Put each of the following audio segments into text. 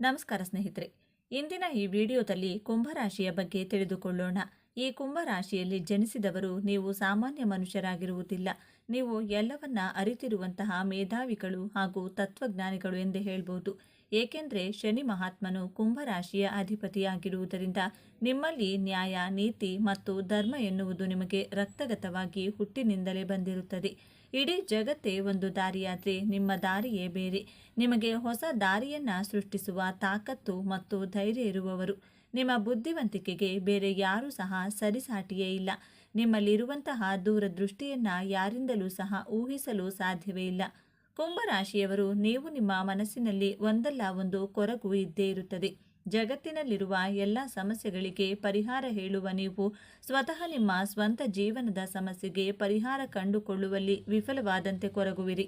ನಮಸ್ಕಾರ ಸ್ನೇಹಿತರೆ. ಇಂದಿನ ಈ ವಿಡಿಯೋದಲ್ಲಿ ಕುಂಭರಾಶಿಯ ಬಗ್ಗೆ ತಿಳಿದುಕೊಳ್ಳೋಣ. ಈ ಕುಂಭರಾಶಿಯಲ್ಲಿ ಜನಿಸಿದವರು ನೀವು ಸಾಮಾನ್ಯ ಮನುಷ್ಯರಾಗಿರುವುದಿಲ್ಲ. ನೀವು ಎಲ್ಲವನ್ನ ಅರಿತಿರುವಂತಹ ಮೇಧಾವಿಗಳು ಹಾಗೂ ತತ್ವಜ್ಞಾನಿಗಳು ಎಂದೇ ಹೇಳ್ಬೋದು. ಏಕೆಂದರೆ ಶನಿ ಮಹಾತ್ಮನು ಕುಂಭರಾಶಿಯ ಅಧಿಪತಿಯಾಗಿರುವುದರಿಂದ ನಿಮ್ಮಲ್ಲಿ ನ್ಯಾಯ, ನೀತಿ ಮತ್ತು ಧರ್ಮ ಎನ್ನುವುದು ನಿಮಗೆ ರಕ್ತಗತವಾಗಿ ಹುಟ್ಟಿನಿಂದಲೇ ಬಂದಿರುತ್ತದೆ. ಇಡೀ ಜಗತ್ತೇ ಒಂದು ದಾರಿಯಾದರೆ ನಿಮ್ಮ ದಾರಿಯೇ ಬೇರೆ. ನಿಮಗೆ ಹೊಸ ದಾರಿಯನ್ನ ಸೃಷ್ಟಿಸುವ ತಾಕತ್ತು ಮತ್ತು ಧೈರ್ಯ ಇರುವವರು. ನಿಮ್ಮ ಬುದ್ಧಿವಂತಿಕೆಗೆ ಬೇರೆ ಯಾರೂ ಸಹ ಸರಿಸಾಟಿಯೇ ಇಲ್ಲ. ನಿಮ್ಮಲ್ಲಿರುವಂತಹ ದೂರದೃಷ್ಟಿಯನ್ನ ಯಾರಿಂದಲೂ ಸಹ ಊಹಿಸಲು ಸಾಧ್ಯವೇ ಇಲ್ಲ. ಕುಂಭರಾಶಿಯವರು, ನೀವು ನಿಮ್ಮ ಮನಸ್ಸಿನಲ್ಲಿ ಒಂದಲ್ಲ ಒಂದು ಕೊರಗು ಇದ್ದೇ ಇರುತ್ತದೆ. ಜಗತ್ತಿನಲ್ಲಿರುವ ಎಲ್ಲ ಸಮಸ್ಯೆಗಳಿಗೆ ಪರಿಹಾರ ಹೇಳುವ ನೀವು ಸ್ವತಃ ನಿಮ್ಮ ಸ್ವಂತ ಜೀವನದ ಸಮಸ್ಯೆಗೆ ಪರಿಹಾರ ಕಂಡುಕೊಳ್ಳುವಲ್ಲಿ ವಿಫಲವಾದಂತೆ ಕೊರಗುವಿರಿ.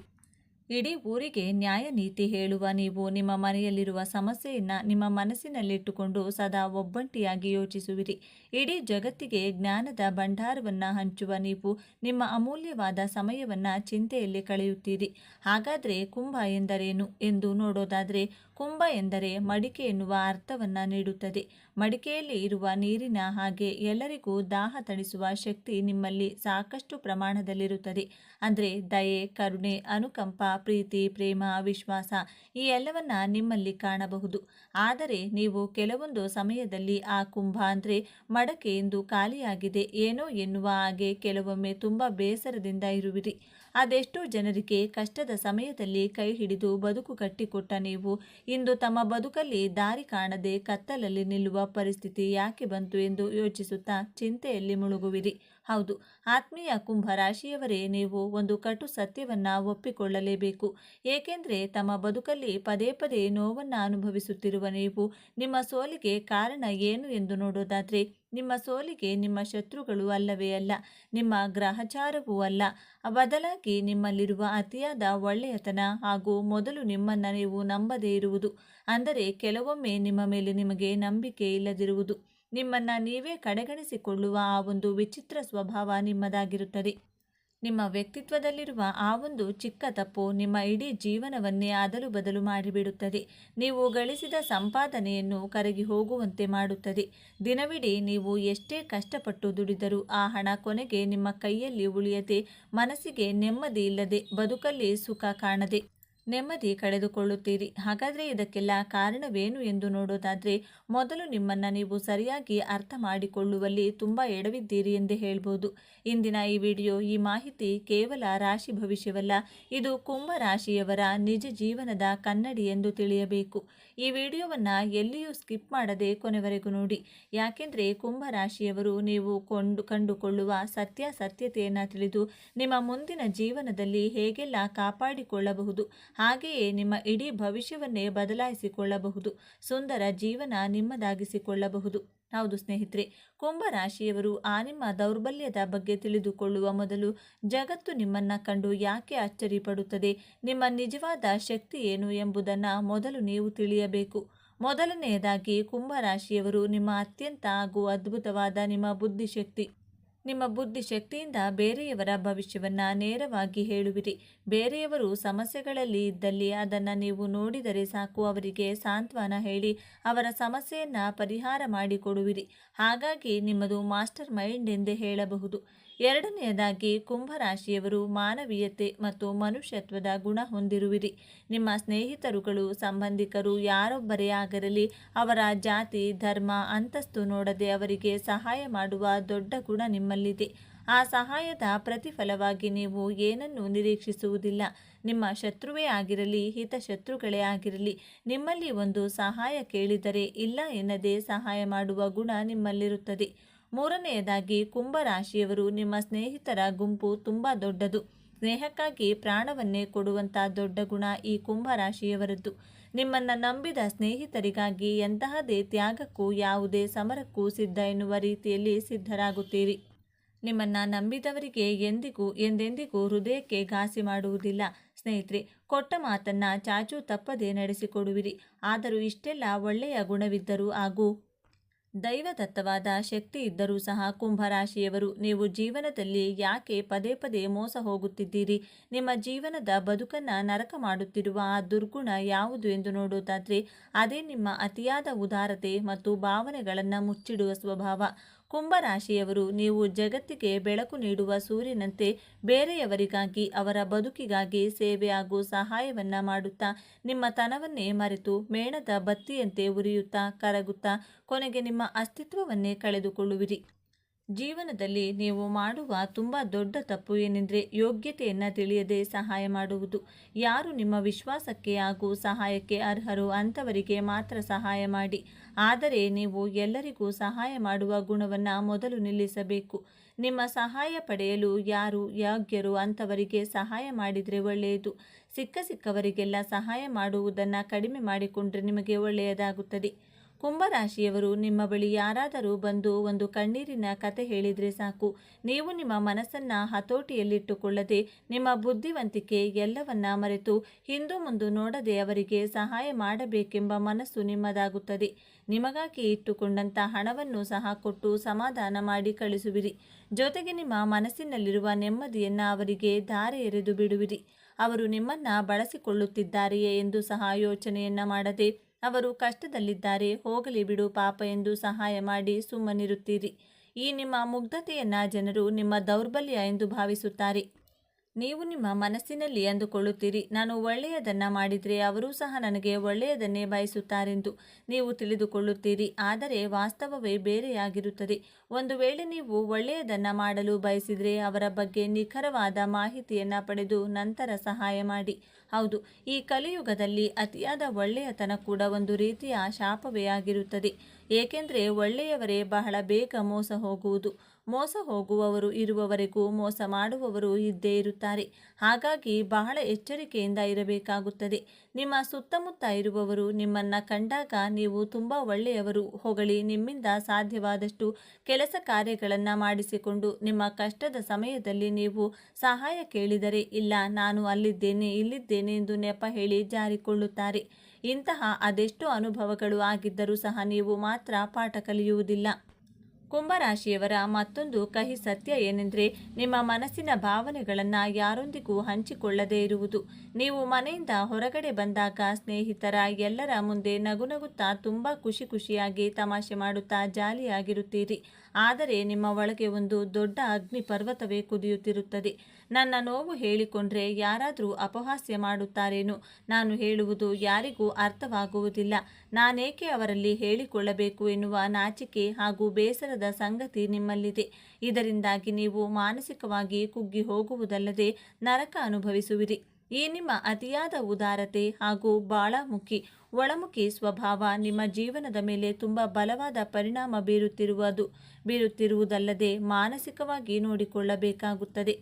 ಇಡೀ ಊರಿಗೆ ನ್ಯಾಯ ನೀತಿ ಹೇಳುವ ನೀವು ನಿಮ್ಮ ಮನೆಯಲ್ಲಿರುವ ಸಮಸ್ಯೆಯನ್ನ ನಿಮ್ಮ ಮನಸ್ಸಿನಲ್ಲಿಟ್ಟುಕೊಂಡು ಸದಾ ಒಬ್ಬಂಟಿಯಾಗಿ ಯೋಚಿಸುವಿರಿ. ಇಡೀ ಜಗತ್ತಿಗೆ ಜ್ಞಾನದ ಭಂಡಾರವನ್ನ ಹಂಚುವ ನೀವು ನಿಮ್ಮ ಅಮೂಲ್ಯವಾದ ಸಮಯವನ್ನ ಚಿಂತೆಯಲ್ಲಿ ಕಳೆಯುತ್ತೀರಿ. ಹಾಗಾದ್ರೆ ಕುಂಭ ಎಂದರೇನು ಎಂದು ನೋಡೋದಾದ್ರೆ, ಕುಂಭ ಎಂದರೆ ಮಡಿಕೆ ಎನ್ನುವ ಅರ್ಥವನ್ನ ನೀಡುತ್ತದೆ. ಮಡಿಕೆಯಲ್ಲಿ ಇರುವ ನೀರಿನ ಹಾಗೆ ಎಲ್ಲರಿಗೂ ದಾಹ ತಣಿಸುವ ಶಕ್ತಿ ನಿಮ್ಮಲ್ಲಿ ಸಾಕಷ್ಟು ಪ್ರಮಾಣದಲ್ಲಿರುತ್ತದೆ. ಅಂದರೆ ದಯೆ, ಕರುಣೆ, ಅನುಕಂಪ, ಪ್ರೀತಿ, ಪ್ರೇಮ, ವಿಶ್ವಾಸ ಈ ಎಲ್ಲವನ್ನ ನಿಮ್ಮಲ್ಲಿ ಕಾಣಬಹುದು. ಆದರೆ ನೀವು ಕೆಲವೊಂದು ಸಮಯದಲ್ಲಿ ಆ ಕುಂಭ ಅಂದರೆ ಮಡಕೆ ಎಂದು ಖಾಲಿಯಾಗಿದೆ ಏನೋ ಎನ್ನುವ ಹಾಗೆ ಕೆಲವೊಮ್ಮೆ ತುಂಬ ಬೇಸರದಿಂದ ಇರುವಿರಿ. ಅದೆಷ್ಟೋ ಜನರಿಗೆ ಕಷ್ಟದ ಸಮಯದಲ್ಲಿ ಕೈ ಹಿಡಿದು ಬದುಕು ಕಟ್ಟಿಕೊಟ್ಟ ನೀವು ಇಂದು ತಮ್ಮ ಬದುಕಲ್ಲಿ ದಾರಿ ಕಾಣದೆ ಕತ್ತಲಲ್ಲಿ ನಿಲ್ಲುವ ಪರಿಸ್ಥಿತಿ ಯಾಕೆ ಬಂತು ಎಂದು ಯೋಚಿಸುತ್ತಾ ಚಿಂತೆಯಲ್ಲಿ ಮುಳುಗುವಿರಿ. ಹೌದು, ಆತ್ಮೀಯ ಕುಂಭ ರಾಶಿಯವರೇ, ನೀವು ಒಂದು ಕಟು ಸತ್ಯವನ್ನ ಒಪ್ಪಿಕೊಳ್ಳಲೇಬೇಕು. ಏಕೆಂದರೆ ತಮ್ಮ ಬದುಕಲ್ಲಿ ಪದೇ ಪದೇ ನೋವನ್ನ ಅನುಭವಿಸುತ್ತಿರುವ ನೀವು ನಿಮ್ಮ ಸೋಲಿಗೆ ಕಾರಣ ಏನು ಎಂದು ನೋಡೋದಾದ್ರೆ, ನಿಮ್ಮ ಸೋಲಿಗೆ ನಿಮ್ಮ ಶತ್ರುಗಳು ಅಲ್ಲವೇ ಅಲ್ಲ, ನಿಮ್ಮ ಗ್ರಹಚಾರವೂ ಅಲ್ಲ, ಬದಲಾಗಿ ನಿಮ್ಮಲ್ಲಿರುವ ಅತಿಯಾದ ಒಳ್ಳೆಯತನ ಹಾಗೂ ಮೊದಲು ನಿಮ್ಮನ್ನ ನೀವು ನಂಬದೇ ಇರುವುದು. ಅಂದರೆ ಕೆಲವೊಮ್ಮೆ ನಿಮ್ಮ ಮೇಲೆ ನಿಮಗೆ ನಂಬಿಕೆ ಇಲ್ಲದಿರುವುದು, ನಿಮ್ಮನ್ನ ನೀವೇ ಕಡೆಗಣಿಸಿಕೊಳ್ಳುವ ಆ ಒಂದು ವಿಚಿತ್ರ ಸ್ವಭಾವ ನಿಮ್ಮದಾಗಿರುತ್ತದೆ. ನಿಮ್ಮ ವ್ಯಕ್ತಿತ್ವದಲ್ಲಿರುವ ಆ ಒಂದು ಚಿಕ್ಕ ತಪ್ಪು ನಿಮ್ಮ ಇಡೀ ಜೀವನವನ್ನೇ ಅದಲು ಬದಲು ಮಾಡಿಬಿಡುತ್ತದೆ. ನೀವು ಗಳಿಸಿದ ಸಂಪಾದನೆಯನ್ನು ಕರಗಿ ಹೋಗುವಂತೆ ಮಾಡುತ್ತದೆ. ದಿನವಿಡೀ ನೀವು ಎಷ್ಟೇ ಕಷ್ಟಪಟ್ಟು ದುಡಿದರೂ ಆ ಹಣ ಕೊನೆಗೆ ನಿಮ್ಮ ಕೈಯಲ್ಲಿ ಉಳಿಯದೆ, ಮನಸ್ಸಿಗೆ ನೆಮ್ಮದಿ ಇಲ್ಲದೆ, ಬದುಕಲ್ಲಿ ಸುಖ ಕಾಣದೆ ನೆಮ್ಮದಿ ಕಳೆದುಕೊಳ್ಳುತ್ತೀರಿ. ಹಾಗಾದರೆ ಇದಕ್ಕೆಲ್ಲ ಕಾರಣವೇನು ಎಂದು ನೋಡೋದಾದರೆ, ಮೊದಲು ನಿಮ್ಮನ್ನು ನೀವು ಸರಿಯಾಗಿ ಅರ್ಥ ಮಾಡಿಕೊಳ್ಳುವಲ್ಲಿ ತುಂಬ ಎಡವಿದ್ದೀರಿ ಎಂದೇ ಹೇಳ್ಬೋದು. ಇಂದಿನ ಈ ವಿಡಿಯೋ, ಈ ಮಾಹಿತಿ ಕೇವಲ ರಾಶಿ ಭವಿಷ್ಯವಲ್ಲ, ಇದು ಕುಂಭ ರಾಶಿಯವರ ನಿಜ ಜೀವನದ ಕನ್ನಡಿ ಎಂದು ತಿಳಿಯಬೇಕು. ಈ ವಿಡಿಯೋವನ್ನು ಎಲ್ಲಿಯೂ ಸ್ಕಿಪ್ ಮಾಡದೆ ಕೊನೆವರೆಗೂ ನೋಡಿ. ಯಾಕೆಂದರೆ ಕುಂಭ ರಾಶಿಯವರು ನೀವು ಕಂಡುಕೊಳ್ಳುವ ಸತ್ಯತೆಯನ್ನು ತಿಳಿದು ನಿಮ್ಮ ಮುಂದಿನ ಜೀವನದಲ್ಲಿ ಹೇಗೆಲ್ಲ ಕಾಪಾಡಿಕೊಳ್ಳಬಹುದು, ಹಾಗೆಯೇ ನಿಮ್ಮ ಇಡೀ ಭವಿಷ್ಯವನ್ನೇ ಬದಲಾಯಿಸಿಕೊಳ್ಳಬಹುದು, ಸುಂದರ ಜೀವನ ನಿಮ್ಮದಾಗಿಸಿಕೊಳ್ಳಬಹುದು. ಹೌದು ಸ್ನೇಹಿತರೆ, ಕುಂಭ ರಾಶಿಯವರು ಆ ನಿಮ್ಮ ದೌರ್ಬಲ್ಯದ ಬಗ್ಗೆ ತಿಳಿದುಕೊಳ್ಳುವ ಮೊದಲು ಜಗತ್ತು ನಿಮ್ಮನ್ನ ಕಂಡು ಯಾಕೆ ಅಚ್ಚರಿ ಪಡುತ್ತದೆ, ನಿಮ್ಮ ನಿಜವಾದ ಶಕ್ತಿ ಏನು ಎಂಬುದನ್ನು ಮೊದಲು ನೀವು ತಿಳಿಯಬೇಕು. ಮೊದಲನೆಯದಾಗಿ, ಕುಂಭ ರಾಶಿಯವರು ನಿಮ್ಮ ಅತ್ಯಂತ ಹಾಗೂ ಅದ್ಭುತವಾದ ನಿಮ್ಮ ಬುದ್ಧಿಶಕ್ತಿಯಿಂದ ಬೇರೆಯವರ ಭವಿಷ್ಯವನ್ನ ನೇರವಾಗಿ ಹೇಳುವಿರಿ. ಬೇರೆಯವರು ಸಮಸ್ಯೆಗಳಲ್ಲಿ ಇದ್ದಲ್ಲಿ ಅದನ್ನು ನೀವು ನೋಡಿದರೆ ಸಾಕು, ಅವರಿಗೆ ಸಾಂತ್ವನ ಹೇಳಿ ಅವರ ಸಮಸ್ಯೆಯನ್ನ ಪರಿಹಾರ ಮಾಡಿಕೊಡುವಿರಿ. ಹಾಗಾಗಿ ನಿಮ್ಮದು ಮಾಸ್ಟರ್ ಮೈಂಡ್ ಎಂದೇ ಹೇಳಬಹುದು. ಎರಡನೆಯದಾಗಿ, ಕುಂಭರಾಶಿಯವರು ಮಾನವೀಯತೆ ಮತ್ತು ಮನುಷ್ಯತ್ವದ ಗುಣ ಹೊಂದಿರುವಿರಿ. ನಿಮ್ಮ ಸ್ನೇಹಿತರುಗಳು, ಸಂಬಂಧಿಕರು ಯಾರೊಬ್ಬರೇ ಆಗಿರಲಿ, ಅವರ ಜಾತಿ, ಧರ್ಮ, ಅಂತಸ್ತು ನೋಡದೆ ಅವರಿಗೆ ಸಹಾಯ ಮಾಡುವ ದೊಡ್ಡ ಗುಣ ನಿಮ್ಮಲ್ಲಿದೆ. ಆ ಸಹಾಯದ ಪ್ರತಿಫಲವಾಗಿ ನೀವು ಏನನ್ನೂ ನಿರೀಕ್ಷಿಸುವುದಿಲ್ಲ. ನಿಮ್ಮ ಶತ್ರುವೇ ಆಗಿರಲಿ, ಹಿತಶತ್ರುಗಳೇ ಆಗಿರಲಿ, ನಿಮ್ಮಲ್ಲಿ ಒಂದು ಸಹಾಯ ಕೇಳಿದರೆ ಇಲ್ಲ ಎನ್ನದೇ ಸಹಾಯ ಮಾಡುವ ಗುಣ ನಿಮ್ಮಲ್ಲಿರುತ್ತದೆ. ಮೂರನೆಯದಾಗಿ, ಕುಂಭ ರಾಶಿಯವರು ನಿಮ್ಮ ಸ್ನೇಹಿತರ ಗುಂಪು ತುಂಬ ದೊಡ್ಡದು. ಸ್ನೇಹಕ್ಕಾಗಿ ಪ್ರಾಣವನ್ನೇ ಕೊಡುವಂಥ ದೊಡ್ಡ ಗುಣ ಈ ಕುಂಭ ರಾಶಿಯವರದ್ದು. ನಿಮ್ಮನ್ನು ನಂಬಿದ ಸ್ನೇಹಿತರಿಗಾಗಿ ಎಂತಹದೇ ತ್ಯಾಗಕ್ಕೂ ಯಾವುದೇ ಸಮರಕ್ಕೂ ಸಿದ್ಧ ಎನ್ನುವ ರೀತಿಯಲ್ಲಿ ಸಿದ್ಧರಾಗುತ್ತೀರಿ. ನಿಮ್ಮನ್ನು ನಂಬಿದವರಿಗೆ ಎಂದೆಂದಿಗೂ ಹೃದಯಕ್ಕೆ ಘಾಸಿ ಮಾಡುವುದಿಲ್ಲ. ಸ್ನೇಹಿತರೆ, ಕೊಟ್ಟ ಮಾತನ್ನ ಚಾಚೂ ತಪ್ಪದೆ ನಡೆಸಿಕೊಡುವಿರಿ. ಆದರೂ ಇಷ್ಟೆಲ್ಲ ಒಳ್ಳೆಯ ಗುಣವಿದ್ದರೂ ಹಾಗೂ ದೈವದತ್ತವಾದ ಶಕ್ತಿ ಇದ್ದರೂ ಸಹ ಕುಂಭರಾಶಿಯವರು ನೀವು ಜೀವನದಲ್ಲಿ ಯಾಕೆ ಪದೇ ಪದೇ ಮೋಸ ಹೋಗುತ್ತಿದ್ದೀರಿ, ನಿಮ್ಮ ಜೀವನದ ಬದುಕನ್ನು ನರಕ ಮಾಡುತ್ತಿರುವ ಆ ದುರ್ಗುಣ ಯಾವುದು ಎಂದು ನೋಡೋದಾದರೆ ಅದೇ ನಿಮ್ಮ ಅತಿಯಾದ ಉದಾರತೆ ಮತ್ತು ಭಾವನೆಗಳನ್ನು ಮುಚ್ಚಿಡುವ ಸ್ವಭಾವ. ಕುಂಭರಾಶಿಯವರು ನೀವು ಜಗತ್ತಿಗೆ ಬೆಳಕು ನೀಡುವ ಸೂರ್ಯನಂತೆ ಬೇರೆಯವರಿಗಾಗಿ ಅವರ ಬದುಕಿಗಾಗಿ ಸೇವೆ ಹಾಗೂ ಸಹಾಯವನ್ನ ಮಾಡುತ್ತಾ ನಿಮ್ಮ ತನವನ್ನೇ ಮರೆತು ಮೇಣದ ಬತ್ತಿಯಂತೆ ಉರಿಯುತ್ತಾ ಕರಗುತ್ತಾ ಕೊನೆಗೆ ನಿಮ್ಮ ಅಸ್ತಿತ್ವವನ್ನೇ ಕಳೆದುಕೊಳ್ಳುವಿರಿ. ಜೀವನದಲ್ಲಿ ನೀವು ಮಾಡುವ ತುಂಬ ದೊಡ್ಡ ತಪ್ಪು ಏನೆಂದರೆ ಯೋಗ್ಯತೆಯನ್ನು ತಿಳಿಯದೆ ಸಹಾಯ ಮಾಡುವುದು. ಯಾರು ನಿಮ್ಮ ವಿಶ್ವಾಸಕ್ಕೆ ಹಾಗೂ ಸಹಾಯಕ್ಕೆ ಅರ್ಹರೋ ಅಂಥವರಿಗೆ ಮಾತ್ರ ಸಹಾಯ ಮಾಡಿ. ಆದರೆ ನೀವು ಎಲ್ಲರಿಗೂ ಸಹಾಯ ಮಾಡುವ ಗುಣವನ್ನು ಮೊದಲು ನಿಲ್ಲಿಸಬೇಕು. ನಿಮ್ಮ ಸಹಾಯ ಪಡೆಯಲು ಯಾರು ಯೋಗ್ಯರೋ ಅಂಥವರಿಗೆ ಸಹಾಯ ಮಾಡಿದರೆ ಒಳ್ಳೆಯದು. ಸಿಕ್ಕವರಿಗೆಲ್ಲ ಸಹಾಯ ಮಾಡುವುದನ್ನು ಕಡಿಮೆ ಮಾಡಿಕೊಂಡ್ರೆ ನಿಮಗೆ ಒಳ್ಳೆಯದಾಗುತ್ತದೆ. ಕುಂಭರಾಶಿಯವರು ನಿಮ್ಮ ಬಳಿ ಯಾರಾದರೂ ಬಂದು ಒಂದು ಕಣ್ಣೀರಿನ ಕತೆ ಹೇಳಿದರೆ ಸಾಕು, ನೀವು ನಿಮ್ಮ ಮನಸ್ಸನ್ನು ಹತೋಟಿಯಲ್ಲಿಟ್ಟುಕೊಳ್ಳದೆ ನಿಮ್ಮ ಬುದ್ಧಿವಂತಿಕೆ ಎಲ್ಲವನ್ನ ಮರೆತು ಹಿಂದು ಮುಂದು ನೋಡದೆ ಅವರಿಗೆ ಸಹಾಯ ಮಾಡಬೇಕೆಂಬ ಮನಸ್ಸು ನಿಮ್ಮದಾಗುತ್ತದೆ. ನಿಮಗಾಗಿ ಇಟ್ಟುಕೊಂಡಂಥ ಹಣವನ್ನು ಸಹ ಕೊಟ್ಟು ಸಮಾಧಾನ ಮಾಡಿ ಕಳಿಸುವಿರಿ. ಜೊತೆಗೆ ನಿಮ್ಮ ಮನಸ್ಸಿನಲ್ಲಿರುವ ನೆಮ್ಮದಿಯನ್ನು ಅವರಿಗೆ ಧಾರೆ ಎರೆದು ಬಿಡುವಿರಿ. ಅವರು ನಿಮ್ಮನ್ನ ಬಳಸಿಕೊಳ್ಳುತ್ತಿದ್ದಾರೆಯೇ ಎಂದು ಸಹ ಯೋಚನೆಯನ್ನ ಮಾಡದೆ ಅವರು ಕಷ್ಟದಲ್ಲಿದ್ದಾರೆ ಹೋಗಲಿ ಬಿಡು ಪಾಪ ಎಂದು ಸಹಾಯ ಮಾಡಿ ಸುಮ್ಮನಿರುತ್ತೀರಿ. ಈ ನಿಮ್ಮ ಮುಗ್ಧತೆಯನ್ನ ಜನರು ನಿಮ್ಮ ದೌರ್ಬಲ್ಯ ಎಂದು ಭಾವಿಸುತ್ತಾರೆ. ನೀವು ನಿಮ್ಮ ಮನಸ್ಸಿನಲ್ಲಿ ಅಂದುಕೊಳ್ಳುತ್ತೀರಿ, ನಾನು ಒಳ್ಳೆಯದನ್ನು ಮಾಡಿದರೆ ಅವರೂ ಸಹ ನನಗೆ ಒಳ್ಳೆಯದನ್ನೇ ಬಯಸುತ್ತಾರೆಂದು ನೀವು ತಿಳಿದುಕೊಳ್ಳುತ್ತೀರಿ. ಆದರೆ ವಾಸ್ತವವೇ ಬೇರೆಯಾಗಿರುತ್ತದೆ. ಒಂದು ವೇಳೆ ನೀವು ಒಳ್ಳೆಯದನ್ನು ಮಾಡಲು ಬಯಸಿದರೆ ಅವರ ಬಗ್ಗೆ ನಿಖರವಾದ ಮಾಹಿತಿಯನ್ನು ಪಡೆದು ನಂತರ ಸಹಾಯ ಮಾಡಿ. ಹೌದು, ಈ ಕಲಿಯುಗದಲ್ಲಿ ಅತಿಯಾದ ಒಳ್ಳೆಯತನ ಕೂಡ ಒಂದು ರೀತಿಯ ಶಾಪವೇ ಆಗಿರುತ್ತದೆ. ಏಕೆಂದರೆ ಒಳ್ಳೆಯವರೇ ಬಹಳ ಬೇಗ ಮೋಸ ಹೋಗುವವರು ಇರುವವರೆಗೂ ಮೋಸ ಮಾಡುವವರು ಇದ್ದೇ ಇರುತ್ತಾರೆ. ಹಾಗಾಗಿ ಬಹಳ ಎಚ್ಚರಿಕೆಯಿಂದ ಇರಬೇಕಾಗುತ್ತದೆ. ನಿಮ್ಮ ಸುತ್ತಮುತ್ತ ಇರುವವರು ನಿಮ್ಮನ್ನು ಕಂಡಾಗ ನೀವು ತುಂಬ ಒಳ್ಳೆಯವರು ಹೊಗಳಿ ನಿಮ್ಮಿಂದ ಸಾಧ್ಯವಾದಷ್ಟು ಕೆಲಸ ಕಾರ್ಯಗಳನ್ನು ಮಾಡಿಸಿಕೊಂಡು ನಿಮ್ಮ ಕಷ್ಟದ ಸಮಯದಲ್ಲಿ ನೀವು ಸಹಾಯ ಕೇಳಿದರೆ ಇಲ್ಲ ನಾನು ಅಲ್ಲಿದ್ದೇನೆ ಇಲ್ಲಿದ್ದೇನೆ ಎಂದು ನೆಪ ಹೇಳಿ ಜಾರಿಕೊಳ್ಳುತ್ತಾರೆ. ಇಂತಹ ಅದೆಷ್ಟೋ ಅನುಭವಗಳು ಆಗಿದ್ದರೂ ಸಹ ನೀವು ಮಾತ್ರ ಪಾಠ ಕಲಿಯುವುದಿಲ್ಲ. ಕುಂಭರಾಶಿಯವರ ಮತ್ತೊಂದು ಕಹಿ ಸತ್ಯ ಏನೆಂದರೆ ನಿಮ್ಮ ಮನಸ್ಸಿನ ಭಾವನೆಗಳನ್ನು ಯಾರೊಂದಿಗೂ ಹಂಚಿಕೊಳ್ಳದೇ ಇರುವುದು. ನೀವು ಮನೆಯಿಂದ ಹೊರಗಡೆ ಬಂದಾಗ ಸ್ನೇಹಿತರ ಎಲ್ಲರ ಮುಂದೆ ನಗುನಗುತ್ತಾ ತುಂಬ ಖುಷಿಯಾಗಿ ತಮಾಷೆ ಮಾಡುತ್ತಾ ಜಾಲಿಯಾಗಿರುತ್ತೀರಿ. ಆದರೆ ನಿಮ್ಮ ಒಳಗೆ ಒಂದು ದೊಡ್ಡ ಅಗ್ನಿ ಪರ್ವತವೇ ಕುದಿಯುತ್ತಿರುತ್ತದೆ. ನನ್ನ ನೋವು ಹೇಳಿಕೊಂಡ್ರೆ ಯಾರಾದರೂ ಅಪಹಾಸ್ಯ ಮಾಡುತ್ತಾರೇನೋ, ನಾನು ಹೇಳುವುದು ಯಾರಿಗೂ ಅರ್ಥವಾಗುವುದಿಲ್ಲ, ನಾನೇಕೆ ಅವರಲ್ಲಿ ಹೇಳಿಕೊಳ್ಳಬೇಕು ಎನ್ನುವ ನಾಚಿಕೆ ಹಾಗೂ ಬೇಸರದ ಸಂಗತಿ ನಿಮ್ಮಲ್ಲಿದೆ. ಇದರಿಂದಾಗಿ ನೀವು ಮಾನಸಿಕವಾಗಿ ಕುಗ್ಗಿ ಹೋಗುವುದಲ್ಲದೆ ನರಕ ಅನುಭವಿಸುವಿರಿ. ಈ ನಿಮ್ಮ ಅತಿಯಾದ ಉದಾರತೆ ಹಾಗೂ ಒಳಮುಖಿ ಸ್ವಭಾವ ನಿಮ್ಮ ಜೀವನದ ಮೇಲೆ ತುಂಬ ಬಲವಾದ ಪರಿಣಾಮ ಬೀರುತ್ತಿರುವುದಲ್ಲದೆ ಮಾನಸಿಕವಾಗಿ ನೋಡಿಕೊಳ್ಳಬೇಕಾಗುತ್ತದೆ.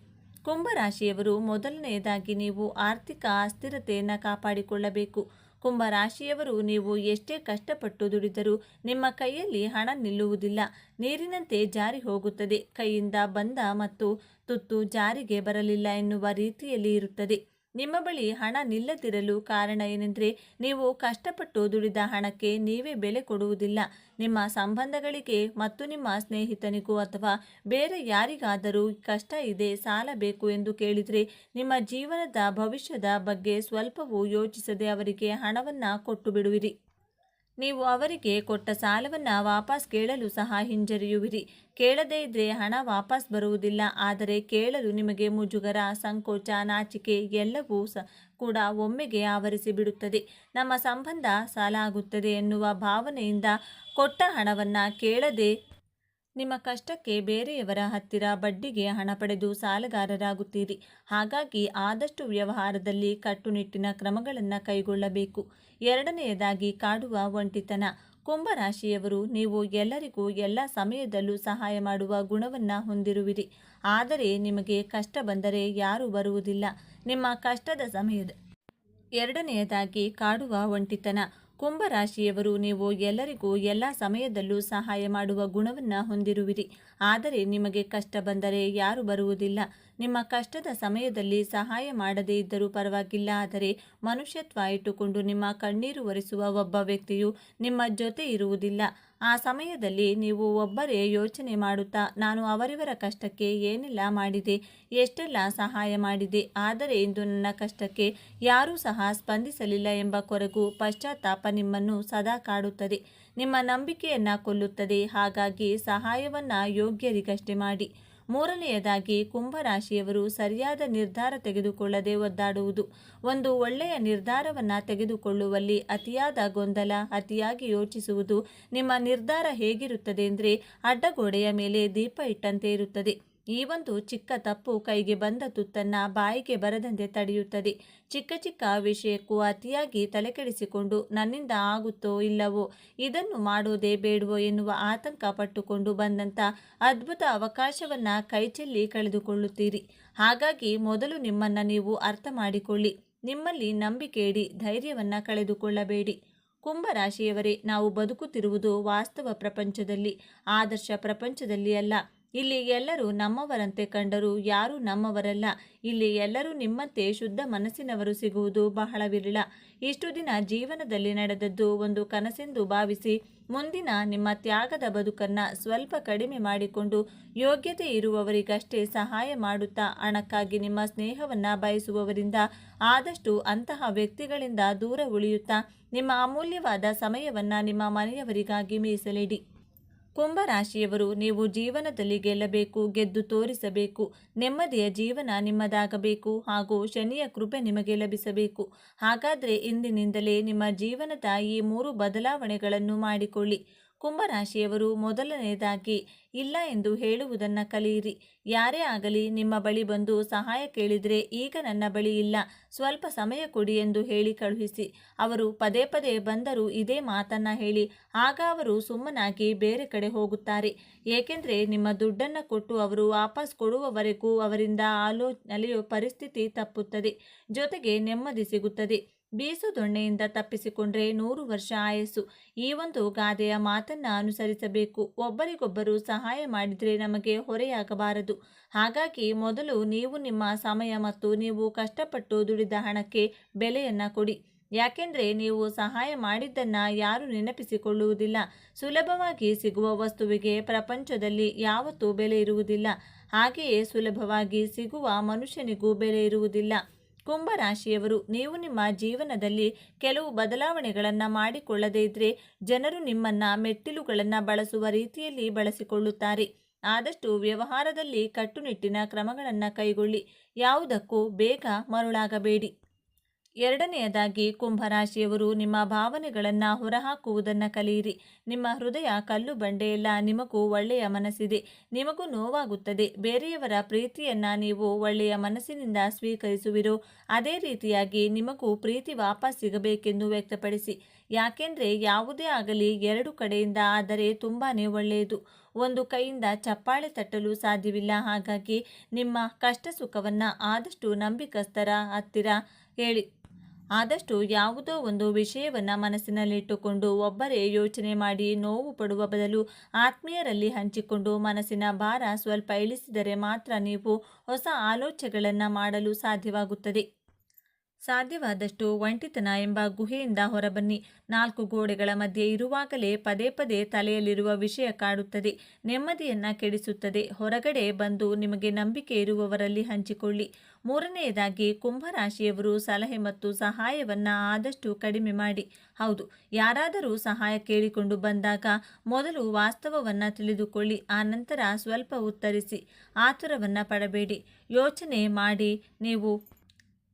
ಕುಂಭರಾಶಿಯವರು ಮೊದಲನೆಯದಾಗಿ ನೀವು ಆರ್ಥಿಕ ಅಸ್ಥಿರತೆಯನ್ನು ಕಾಪಾಡಿಕೊಳ್ಳಬೇಕು. ಕುಂಭರಾಶಿಯವರು ನೀವು ಎಷ್ಟೇ ಕಷ್ಟಪಟ್ಟು ದುಡಿದರೂ ನಿಮ್ಮ ಕೈಯಲ್ಲಿ ಹಣ ನಿಲ್ಲುವುದಿಲ್ಲ, ನೀರಿನಂತೆ ಜಾರಿ ಹೋಗುತ್ತದೆ. ಕೈಯಿಂದ ಬಂದ ಮತ್ತು ತುತ್ತು ಜಾರಿಗೆ ಬರಲಿಲ್ಲ ಎನ್ನುವ ರೀತಿಯಲ್ಲಿ ಇರುತ್ತದೆ. ನಿಮ್ಮ ಬಳಿ ಹಣ ನಿಲ್ಲದಿರಲು ಕಾರಣ ಏನೆಂದರೆ ನೀವು ಕಷ್ಟಪಟ್ಟು ದುಡಿದ ಹಣಕ್ಕೆ ನೀವೇ ಬೆಲೆ ಕೊಡುವುದಿಲ್ಲ. ನಿಮ್ಮ ಸಂಬಂಧಗಳಿಗೆ ಮತ್ತು ನಿಮ್ಮ ಸ್ನೇಹಿತನಿಗೂ ಅಥವಾ ಬೇರೆ ಯಾರಿಗಾದರೂ ಕಷ್ಟ ಇದೆ, ಸಾಲ ಬೇಕು ಎಂದು ಕೇಳಿದರೆ ನಿಮ್ಮ ಜೀವನದ ಭವಿಷ್ಯದ ಬಗ್ಗೆ ಸ್ವಲ್ಪವೂ ಯೋಚಿಸದೆ ಅವರಿಗೆ ಹಣವನ್ನು ಕೊಟ್ಟು ಬಿಡುವಿರಿ. ನೀವು ಅವರಿಗೆ ಕೊಟ್ಟ ಸಾಲವನ್ನು ವಾಪಸ್ ಕೇಳಲು ಸಹ ಹಿಂಜರಿಯುವಿರಿ. ಕೇಳದೇ ಇದ್ದರೆ ಹಣ ವಾಪಸ್ ಬರುವುದಿಲ್ಲ, ಆದರೆ ಕೇಳಲು ನಿಮಗೆ ಮುಜುಗರ, ಸಂಕೋಚ, ನಾಚಿಕೆ ಎಲ್ಲವೂ ಕೂಡ ಒಮ್ಮೆಗೆ ಆವರಿಸಿ ಬಿಡುತ್ತದೆ. ನಮ್ಮ ಸಂಬಂಧ ಸಾಲಾಗುತ್ತದೆ ಎನ್ನುವ ಭಾವನೆಯಿಂದ ಕೊಟ್ಟ ಹಣವನ್ನು ಕೇಳದೆ ನಿಮ್ಮ ಕಷ್ಟಕ್ಕೆ ಬೇರೆಯವರ ಹತ್ತಿರ ಬಡ್ಡಿಗೆ ಹಣ ಪಡೆದು ಸಾಲಗಾರರಾಗುತ್ತೀರಿ. ಹಾಗಾಗಿ ಆದಷ್ಟು ವ್ಯವಹಾರದಲ್ಲಿ ಕಟ್ಟುನಿಟ್ಟಿನ ಕ್ರಮಗಳನ್ನು ಕೈಗೊಳ್ಳಬೇಕು. ಎರಡನೆಯದಾಗಿ ಕಾಡುವ ಒಂಟಿತನ. ಕುಂಭರಾಶಿಯವರು ನೀವು ಎಲ್ಲರಿಗೂ ಎಲ್ಲ ಸಮಯದಲ್ಲೂ ಸಹಾಯ ಮಾಡುವ ಗುಣವನ್ನು ಹೊಂದಿರುವಿರಿ. ಆದರೆ ನಿಮಗೆ ಕಷ್ಟ ಬಂದರೆ ಯಾರೂ ಬರುವುದಿಲ್ಲ ನಿಮ್ಮ ಕಷ್ಟದ ಸಮಯದ. ಎರಡನೆಯದಾಗಿ ಕಾಡುವ ಒಂಟಿತನ. ಕುಂಭರಾಶಿಯವರು ನೀವು ಎಲ್ಲರಿಗೂ ಎಲ್ಲ ಸಮಯದಲ್ಲೂ ಸಹಾಯ ಮಾಡುವ ಗುಣವನ್ನು ಹೊಂದಿರುವಿರಿ. ಆದರೆ ನಿಮಗೆ ಕಷ್ಟ ಬಂದರೆ ಯಾರೂ ಬರುವುದಿಲ್ಲ. ನಿಮ್ಮ ಕಷ್ಟದ ಸಮಯದಲ್ಲಿ ಸಹಾಯ ಮಾಡದೇ ಇದ್ದರೂ ಪರವಾಗಿಲ್ಲ, ಆದರೆ ಮನುಷ್ಯತ್ವ ಇಟ್ಟುಕೊಂಡು ನಿಮ್ಮ ಕಣ್ಣೀರು ಒರೆಸುವ ಒಬ್ಬ ವ್ಯಕ್ತಿಯು ನಿಮ್ಮ ಜೊತೆ ಇರುವುದಿಲ್ಲ. ಆ ಸಮಯದಲ್ಲಿ ನೀವು ಒಬ್ಬರೇ ಯೋಚನೆ ಮಾಡುತ್ತಾ, ನಾನು ಅವರಿವರ ಕಷ್ಟಕ್ಕೆ ಏನೆಲ್ಲ ಮಾಡಿದೆ, ಎಷ್ಟೆಲ್ಲ ಸಹಾಯ ಮಾಡಿದೆ, ಆದರೆ ಇಂದು ನನ್ನ ಕಷ್ಟಕ್ಕೆ ಯಾರೂ ಸಹ ಸ್ಪಂದಿಸಲಿಲ್ಲ ಎಂಬ ಕೊರಗು, ಪಶ್ಚಾತ್ತಾಪ ನಿಮ್ಮನ್ನು ಸದಾ ಕಾಡುತ್ತದೆ, ನಿಮ್ಮ ನಂಬಿಕೆಯನ್ನು ಕೊಲ್ಲುತ್ತದೆ. ಹಾಗಾಗಿ ಸಹಾಯವನ್ನು ಯೋಗ್ಯರಿಗಷ್ಟೇ ಮಾಡಿ. ಮೂರನೆಯದಾಗಿ, ಕುಂಭರಾಶಿಯವರು ಸರಿಯಾದ ನಿರ್ಧಾರ ತೆಗೆದುಕೊಳ್ಳದೆ ಒದ್ದಾಡುವುದು. ಒಂದು ಒಳ್ಳೆಯ ನಿರ್ಧಾರವನ್ನು ತೆಗೆದುಕೊಳ್ಳುವಲ್ಲಿ ಅತಿಯಾದ ಗೊಂದಲ, ಅತಿಯಾಗಿ ಯೋಚಿಸುವುದು ನಿಮ್ಮ ನಿರ್ಧಾರ ಹೇಗಿರುತ್ತದೆ ಅಂದರೆ ಅಡ್ಡಗೋಡೆಯ ಮೇಲೆ ದೀಪ ಇಟ್ಟಂತೆ ಇರುತ್ತದೆ. ಈ ಒಂದು ಚಿಕ್ಕ ತಪ್ಪು ಕೈಗೆ ಬಂದ ತುತ್ತನ್ನು ಬಾಯಿಗೆ ಬರದಂತೆ ತಡೆಯುತ್ತದೆ. ಚಿಕ್ಕ ಚಿಕ್ಕ ವಿಷಯಕ್ಕೂ ಅತಿಯಾಗಿ ತಲೆಕೆಡಿಸಿಕೊಂಡು ನನ್ನಿಂದ ಆಗುತ್ತೋ ಇಲ್ಲವೋ, ಇದನ್ನು ಮಾಡೋದೇ ಬೇಡವೋ ಎನ್ನುವ ಆತಂಕ ಪಟ್ಟುಕೊಂಡು ಬಂದಂಥ ಅದ್ಭುತ ಅವಕಾಶವನ್ನು ಕೈಚೆಲ್ಲಿ ಕಳೆದುಕೊಳ್ಳುತ್ತೀರಿ. ಹಾಗಾಗಿ ಮೊದಲು ನಿಮ್ಮನ್ನು ನೀವು ಅರ್ಥ ಮಾಡಿಕೊಳ್ಳಿ. ನಿಮ್ಮಲ್ಲಿ ನಂಬಿಕೆ ಇಡಿ, ಧೈರ್ಯವನ್ನು ಕಳೆದುಕೊಳ್ಳಬೇಡಿ. ಕುಂಭರಾಶಿಯವರೇ, ನಾವು ಬದುಕುತ್ತಿರುವುದು ವಾಸ್ತವ ಪ್ರಪಂಚದಲ್ಲಿ, ಆದರ್ಶ ಪ್ರಪಂಚದಲ್ಲಿ ಅಲ್ಲ. ಇಲ್ಲಿ ಎಲ್ಲರೂ ನಮ್ಮವರಂತೆ ಕಂಡರೂ ಯಾರೂ ನಮ್ಮವರಲ್ಲ. ಇಲ್ಲಿ ಎಲ್ಲರೂ ನಿಮ್ಮಂತೆ ಶುದ್ಧ ಮನಸ್ಸಿನವರು ಸಿಗುವುದು ಬಹಳ ವಿರಳ. ಇಷ್ಟು ದಿನ ಜೀವನದಲ್ಲಿ ನಡೆದದ್ದು ಒಂದು ಕನಸೆಂದು ಭಾವಿಸಿ ಮುಂದಿನ ನಿಮ್ಮ ತ್ಯಾಗದ ಬದುಕನ್ನು ಸ್ವಲ್ಪ ಕಡಿಮೆ ಮಾಡಿಕೊಂಡು ಯೋಗ್ಯತೆ ಇರುವವರಿಗಷ್ಟೇ ಸಹಾಯ ಮಾಡುತ್ತಾ, ಹಣಕ್ಕಾಗಿ ನಿಮ್ಮ ಸ್ನೇಹವನ್ನು ಬಯಸುವವರಿಂದ ಆದಷ್ಟು ಅಂತಹ ವ್ಯಕ್ತಿಗಳಿಂದ ದೂರ ಉಳಿಯುತ್ತಾ, ನಿಮ್ಮ ಅಮೂಲ್ಯವಾದ ಸಮಯವನ್ನು ನಿಮ್ಮ ಮನೆಯವರಿಗಾಗಿ ಮೀಸಲಿಡಿ. ಕುಂಭರಾಶಿಯವರು, ನೀವು ಜೀವನದಲ್ಲಿ ಗೆಲ್ಲಬೇಕು, ಗೆದ್ದು ತೋರಿಸಬೇಕು, ನೆಮ್ಮದಿಯ ಜೀವನ ನಿಮ್ಮದಾಗಬೇಕು ಹಾಗೂ ಶನಿಯ ಕೃಪೆ ನಿಮಗೆ ಲಭಿಸಬೇಕು. ಹಾಗಾದರೆ ಇಂದಿನಿಂದಲೇ ನಿಮ್ಮ ಜೀವನದ ಈ 3 ಬದಲಾವಣೆಗಳನ್ನು ಮಾಡಿಕೊಳ್ಳಿ. ಕುಂಭರಾಶಿಯವರು, ಮೊದಲನೆಯದಾಗಿ ಇಲ್ಲ ಎಂದು ಹೇಳುವುದನ್ನು ಕಲಿಯಿರಿ. ಯಾರೇ ಆಗಲಿ ನಿಮ್ಮ ಬಳಿ ಬಂದು ಸಹಾಯ ಕೇಳಿದರೆ, ಈಗ ನನ್ನ ಬಳಿ ಇಲ್ಲ, ಸ್ವಲ್ಪ ಸಮಯ ಕೊಡಿ ಎಂದು ಹೇಳಿ ಕಳುಹಿಸಿ. ಅವರು ಪದೇ ಪದೇ ಬಂದರೂ ಇದೇ ಮಾತನ್ನು ಹೇಳಿ, ಆಗ ಅವರು ಸುಮ್ಮನಾಗಿ ಬೇರೆ ಕಡೆ ಹೋಗುತ್ತಾರೆ. ಏಕೆಂದರೆ ನಿಮ್ಮ ದುಡ್ಡನ್ನು ಕೊಟ್ಟು ಅವರು ವಾಪಸ್ ಕೊಡುವವರೆಗೂ ಅವರಿಂದ ಅಲೆಯೋ ಪರಿಸ್ಥಿತಿ ತಪ್ಪುತ್ತದೆ, ಜೊತೆಗೆ ನೆಮ್ಮದಿ ಸಿಗುತ್ತದೆ. ಬೀಸು ದೊಣ್ಣೆಯಿಂದ ತಪ್ಪಿಸಿಕೊಂಡ್ರೆ 100 ವರ್ಷ ಆಯಸ್ಸು. ಈ ಒಂದು ಗಾದೆಯ ಮಾತನ್ನು ಅನುಸರಿಸಬೇಕು. ಒಬ್ಬರಿಗೊಬ್ಬರು ಸಹಾಯ ಮಾಡಿದರೆ ನಮಗೆ ಹೊರೆಯಾಗಬಾರದು. ಹಾಗಾಗಿ ಮೊದಲು ನೀವು ನಿಮ್ಮ ಸಮಯ ಮತ್ತು ನೀವು ಕಷ್ಟಪಟ್ಟು ದುಡಿದ ಹಣಕ್ಕೆ ಬೆಲೆಯನ್ನು ಕೊಡಿ. ಯಾಕೆಂದರೆ ನೀವು ಸಹಾಯ ಮಾಡಿದ್ದನ್ನು ಯಾರೂ ನೆನಪಿಸಿಕೊಳ್ಳುವುದಿಲ್ಲ. ಸುಲಭವಾಗಿ ಸಿಗುವ ವಸ್ತುವಿಗೆ ಪ್ರಪಂಚದಲ್ಲಿ ಯಾವತ್ತೂ ಬೆಲೆ ಇರುವುದಿಲ್ಲ. ಹಾಗೆಯೇ ಸುಲಭವಾಗಿ ಸಿಗುವ ಮನುಷ್ಯನಿಗೂ ಬೆಲೆ ಇರುವುದಿಲ್ಲ. ಕುಂಭರಾಶಿಯವರು, ನೀವು ನಿಮ್ಮ ಜೀವನದಲ್ಲಿ ಕೆಲವು ಬದಲಾವಣೆಗಳನ್ನು ಮಾಡಿಕೊಳ್ಳದೇ ಇದ್ದರೆ ಜನರು ನಿಮ್ಮನ್ನು ಮೆಟ್ಟಿಲುಗಳನ್ನು ಬಳಸುವ ರೀತಿಯಲ್ಲಿ ಬಳಸಿಕೊಳ್ಳುತ್ತಾರೆ. ಆದಷ್ಟು ವ್ಯವಹಾರದಲ್ಲಿ ಕಟ್ಟುನಿಟ್ಟಿನ ಕ್ರಮಗಳನ್ನು ಕೈಗೊಳ್ಳಿ. ಯಾವುದಕ್ಕೂ ಬೇಗ ಮರುಳಾಗಬೇಡಿ. ಎರಡನೆಯದಾಗಿ, ಕುಂಭರಾಶಿಯವರು ನಿಮ್ಮ ಭಾವನೆಗಳನ್ನು ಹೊರಹಾಕುವುದನ್ನು ಕಲಿಯಿರಿ. ನಿಮ್ಮ ಹೃದಯ ಕಲ್ಲು ಬಂಡೆಯಲ್ಲ. ನಿಮಗೂ ಒಳ್ಳೆಯ ಮನಸ್ಸಿದೆ, ನಿಮಗೂ ನೋವಾಗುತ್ತದೆ. ಬೇರೆಯವರ ಪ್ರೀತಿಯನ್ನು ನೀವು ಒಳ್ಳೆಯ ಮನಸ್ಸಿನಿಂದ ಸ್ವೀಕರಿಸುವಿರೋ ಅದೇ ರೀತಿಯಾಗಿ ನಿಮಗೂ ಪ್ರೀತಿ ವಾಪಸ್ ಸಿಗಬೇಕೆಂದು ವ್ಯಕ್ತಪಡಿಸಿ. ಯಾಕೆಂದರೆ ಯಾವುದೇ ಆಗಲಿ 2 ಕಡೆಯಿಂದ ಆದರೆ ತುಂಬಾ ಒಳ್ಳೆಯದು. ಒಂದು ಕೈಯಿಂದ ಚಪ್ಪಾಳೆ ತಟ್ಟಲು ಸಾಧ್ಯವಿಲ್ಲ. ಹಾಗಾಗಿ ನಿಮ್ಮ ಕಷ್ಟ ಸುಖವನ್ನು ಆದಷ್ಟು ನಂಬಿಕಸ್ಥರ ಹತ್ತಿರ ಹೇಳಿ. ಆದಷ್ಟು ಯಾವುದೋ ಒಂದು ವಿಷಯವನ್ನು ಮನಸ್ಸಿನಲ್ಲಿಟ್ಟುಕೊಂಡು ಒಬ್ಬರೇ ಯೋಚನೆ ಮಾಡಿ ನೋವು ಪಡುವ ಬದಲು ಆತ್ಮೀಯರಲ್ಲಿ ಹಂಚಿಕೊಂಡು ಮನಸ್ಸಿನ ಭಾರ ಸ್ವಲ್ಪ ಇಳಿಸಿದರೆ ಮಾತ್ರ ನೀವು ಹೊಸ ಆಲೋಚನೆಗಳನ್ನು ಮಾಡಲು ಸಾಧ್ಯವಾಗುತ್ತದೆ. ಸಾಧ್ಯವಾದಷ್ಟು ಒಂಟಿತನ ಎಂಬ ಗುಹೆಯಿಂದ ಹೊರಬನ್ನಿ. 4 ಗೋಡೆಗಳ ಮಧ್ಯೆ ಇರುವಾಗಲೇ ಪದೇ ಪದೇ ತಲೆಯಲ್ಲಿರುವ ವಿಷಯ ಕಾಡುತ್ತದೆ, ನೆಮ್ಮದಿಯನ್ನು ಕೆಡಿಸುತ್ತದೆ. ಹೊರಗಡೆ ಬಂದು ನಿಮಗೆ ನಂಬಿಕೆ ಇರುವವರಲ್ಲಿ ಹಂಚಿಕೊಳ್ಳಿ. ಮೂರನೆಯದಾಗಿ, ಕುಂಭರಾಶಿಯವರು ಸಲಹೆ ಮತ್ತು ಸಹಾಯವನ್ನು ಆದಷ್ಟು ಕಡಿಮೆ ಮಾಡಿ. ಹೌದು, ಯಾರಾದರೂ ಸಹಾಯ ಕೇಳಿಕೊಂಡು ಬಂದಾಗ ಮೊದಲು ವಾಸ್ತವವನ್ನು ತಿಳಿದುಕೊಳ್ಳಿ, ಆನಂತರ ಸ್ವಲ್ಪ ಉತ್ತರಿಸಿ. ಆತುರವನ್ನು ಪಡಬೇಡಿ, ಯೋಚನೆ ಮಾಡಿ ನೀವು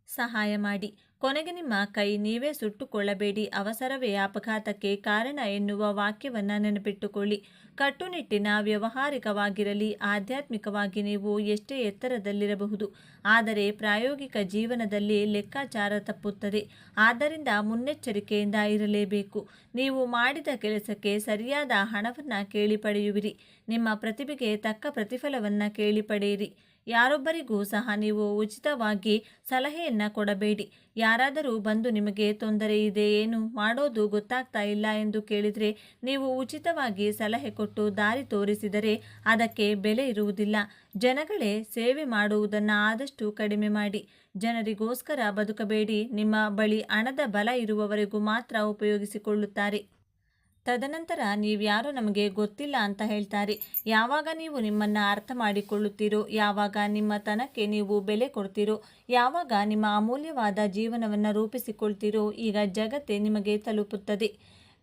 ಸಹಾಯ ಮಾಡಿ. ಕೊನೆಗೆ ನಿಮ್ಮ ಕೈ ನೀವೇ ಸುಟ್ಟುಕೊಳ್ಳಬೇಡಿ. ಅವಸರವೇ ಅಪಘಾತಕ್ಕೆ ಕಾರಣ ಎನ್ನುವ ವಾಕ್ಯವನ್ನು ನೆನಪಿಟ್ಟುಕೊಳ್ಳಿ. ಕಟ್ಟುನಿಟ್ಟಿನ ವ್ಯವಹಾರಿಕವಾಗಿರಲಿ. ಆಧ್ಯಾತ್ಮಿಕವಾಗಿ ನೀವು ಎಷ್ಟೇ ಎತ್ತರದಲ್ಲಿರಬಹುದು, ಆದರೆ ಪ್ರಾಯೋಗಿಕ ಜೀವನದಲ್ಲಿ ಲೆಕ್ಕಾಚಾರ ತಪ್ಪುತ್ತದೆ. ಆದ್ದರಿಂದ ಮುನ್ನೆಚ್ಚರಿಕೆಯಿಂದ ಇರಲೇಬೇಕು. ನೀವು ಮಾಡಿದ ಕೆಲಸಕ್ಕೆ ಸರಿಯಾದ ಹಣವನ್ನು ಕೇಳಿ ಪಡೆಯುವಿರಿ. ನಿಮ್ಮ ಪ್ರತಿಭೆಗೆ ತಕ್ಕ ಪ್ರತಿಫಲವನ್ನು ಕೇಳಿ ಪಡೆಯಿರಿ. ಯಾರೊಬ್ಬರಿಗೂ ಸಹ ನೀವು ಉಚಿತವಾಗಿ ಸಲಹೆಯನ್ನು ಕೊಡಬೇಡಿ. ಯಾರಾದರೂ ಬಂದು ನಿಮಗೆ ತೊಂದರೆ ಇದೆ, ಏನು ಮಾಡೋದು ಗೊತ್ತಾಗ್ತಾ ಇಲ್ಲ ಎಂದು ಕೇಳಿದರೆ ನೀವು ಉಚಿತವಾಗಿ ಸಲಹೆ ಕೊಟ್ಟು ದಾರಿ ತೋರಿಸಿದರೆ ಅದಕ್ಕೆ ಬೆಲೆ ಇರುವುದಿಲ್ಲ. ಜನಗಳೇ, ಸೇವೆ ಮಾಡುವುದನ್ನು ಆದಷ್ಟು ಕಡಿಮೆ ಮಾಡಿ. ಜನರಿಗೋಸ್ಕರ ಬದುಕಬೇಡಿ. ನಿಮ್ಮ ಬಳಿ ಹಣದ ಬಲ ಇರುವವರೆಗೂ ಮಾತ್ರ ಉಪಯೋಗಿಸಿಕೊಳ್ಳುತ್ತಾರೆ. ತದನಂತರ ನೀವ್ಯಾರೋ ನಮಗೆ ಗೊತ್ತಿಲ್ಲ ಅಂತ ಹೇಳ್ತಾರೆ. ಯಾವಾಗ ನೀವು ನಿಮ್ಮನ್ನು ಅರ್ಥ ಮಾಡಿಕೊಳ್ಳುತ್ತೀರೋ, ಯಾವಾಗ ನಿಮ್ಮ ತನಕ್ಕೆ ನೀವು ಬೆಲೆ ಕೊಡ್ತೀರೋ, ಯಾವಾಗ ನಿಮ್ಮ ಅಮೂಲ್ಯವಾದ ಜೀವನವನ್ನು ರೂಪಿಸಿಕೊಳ್ತೀರೋ, ಈಗ ಜಗತ್ತೇ ನಿಮಗೆ ತಲುಪುತ್ತದೆ.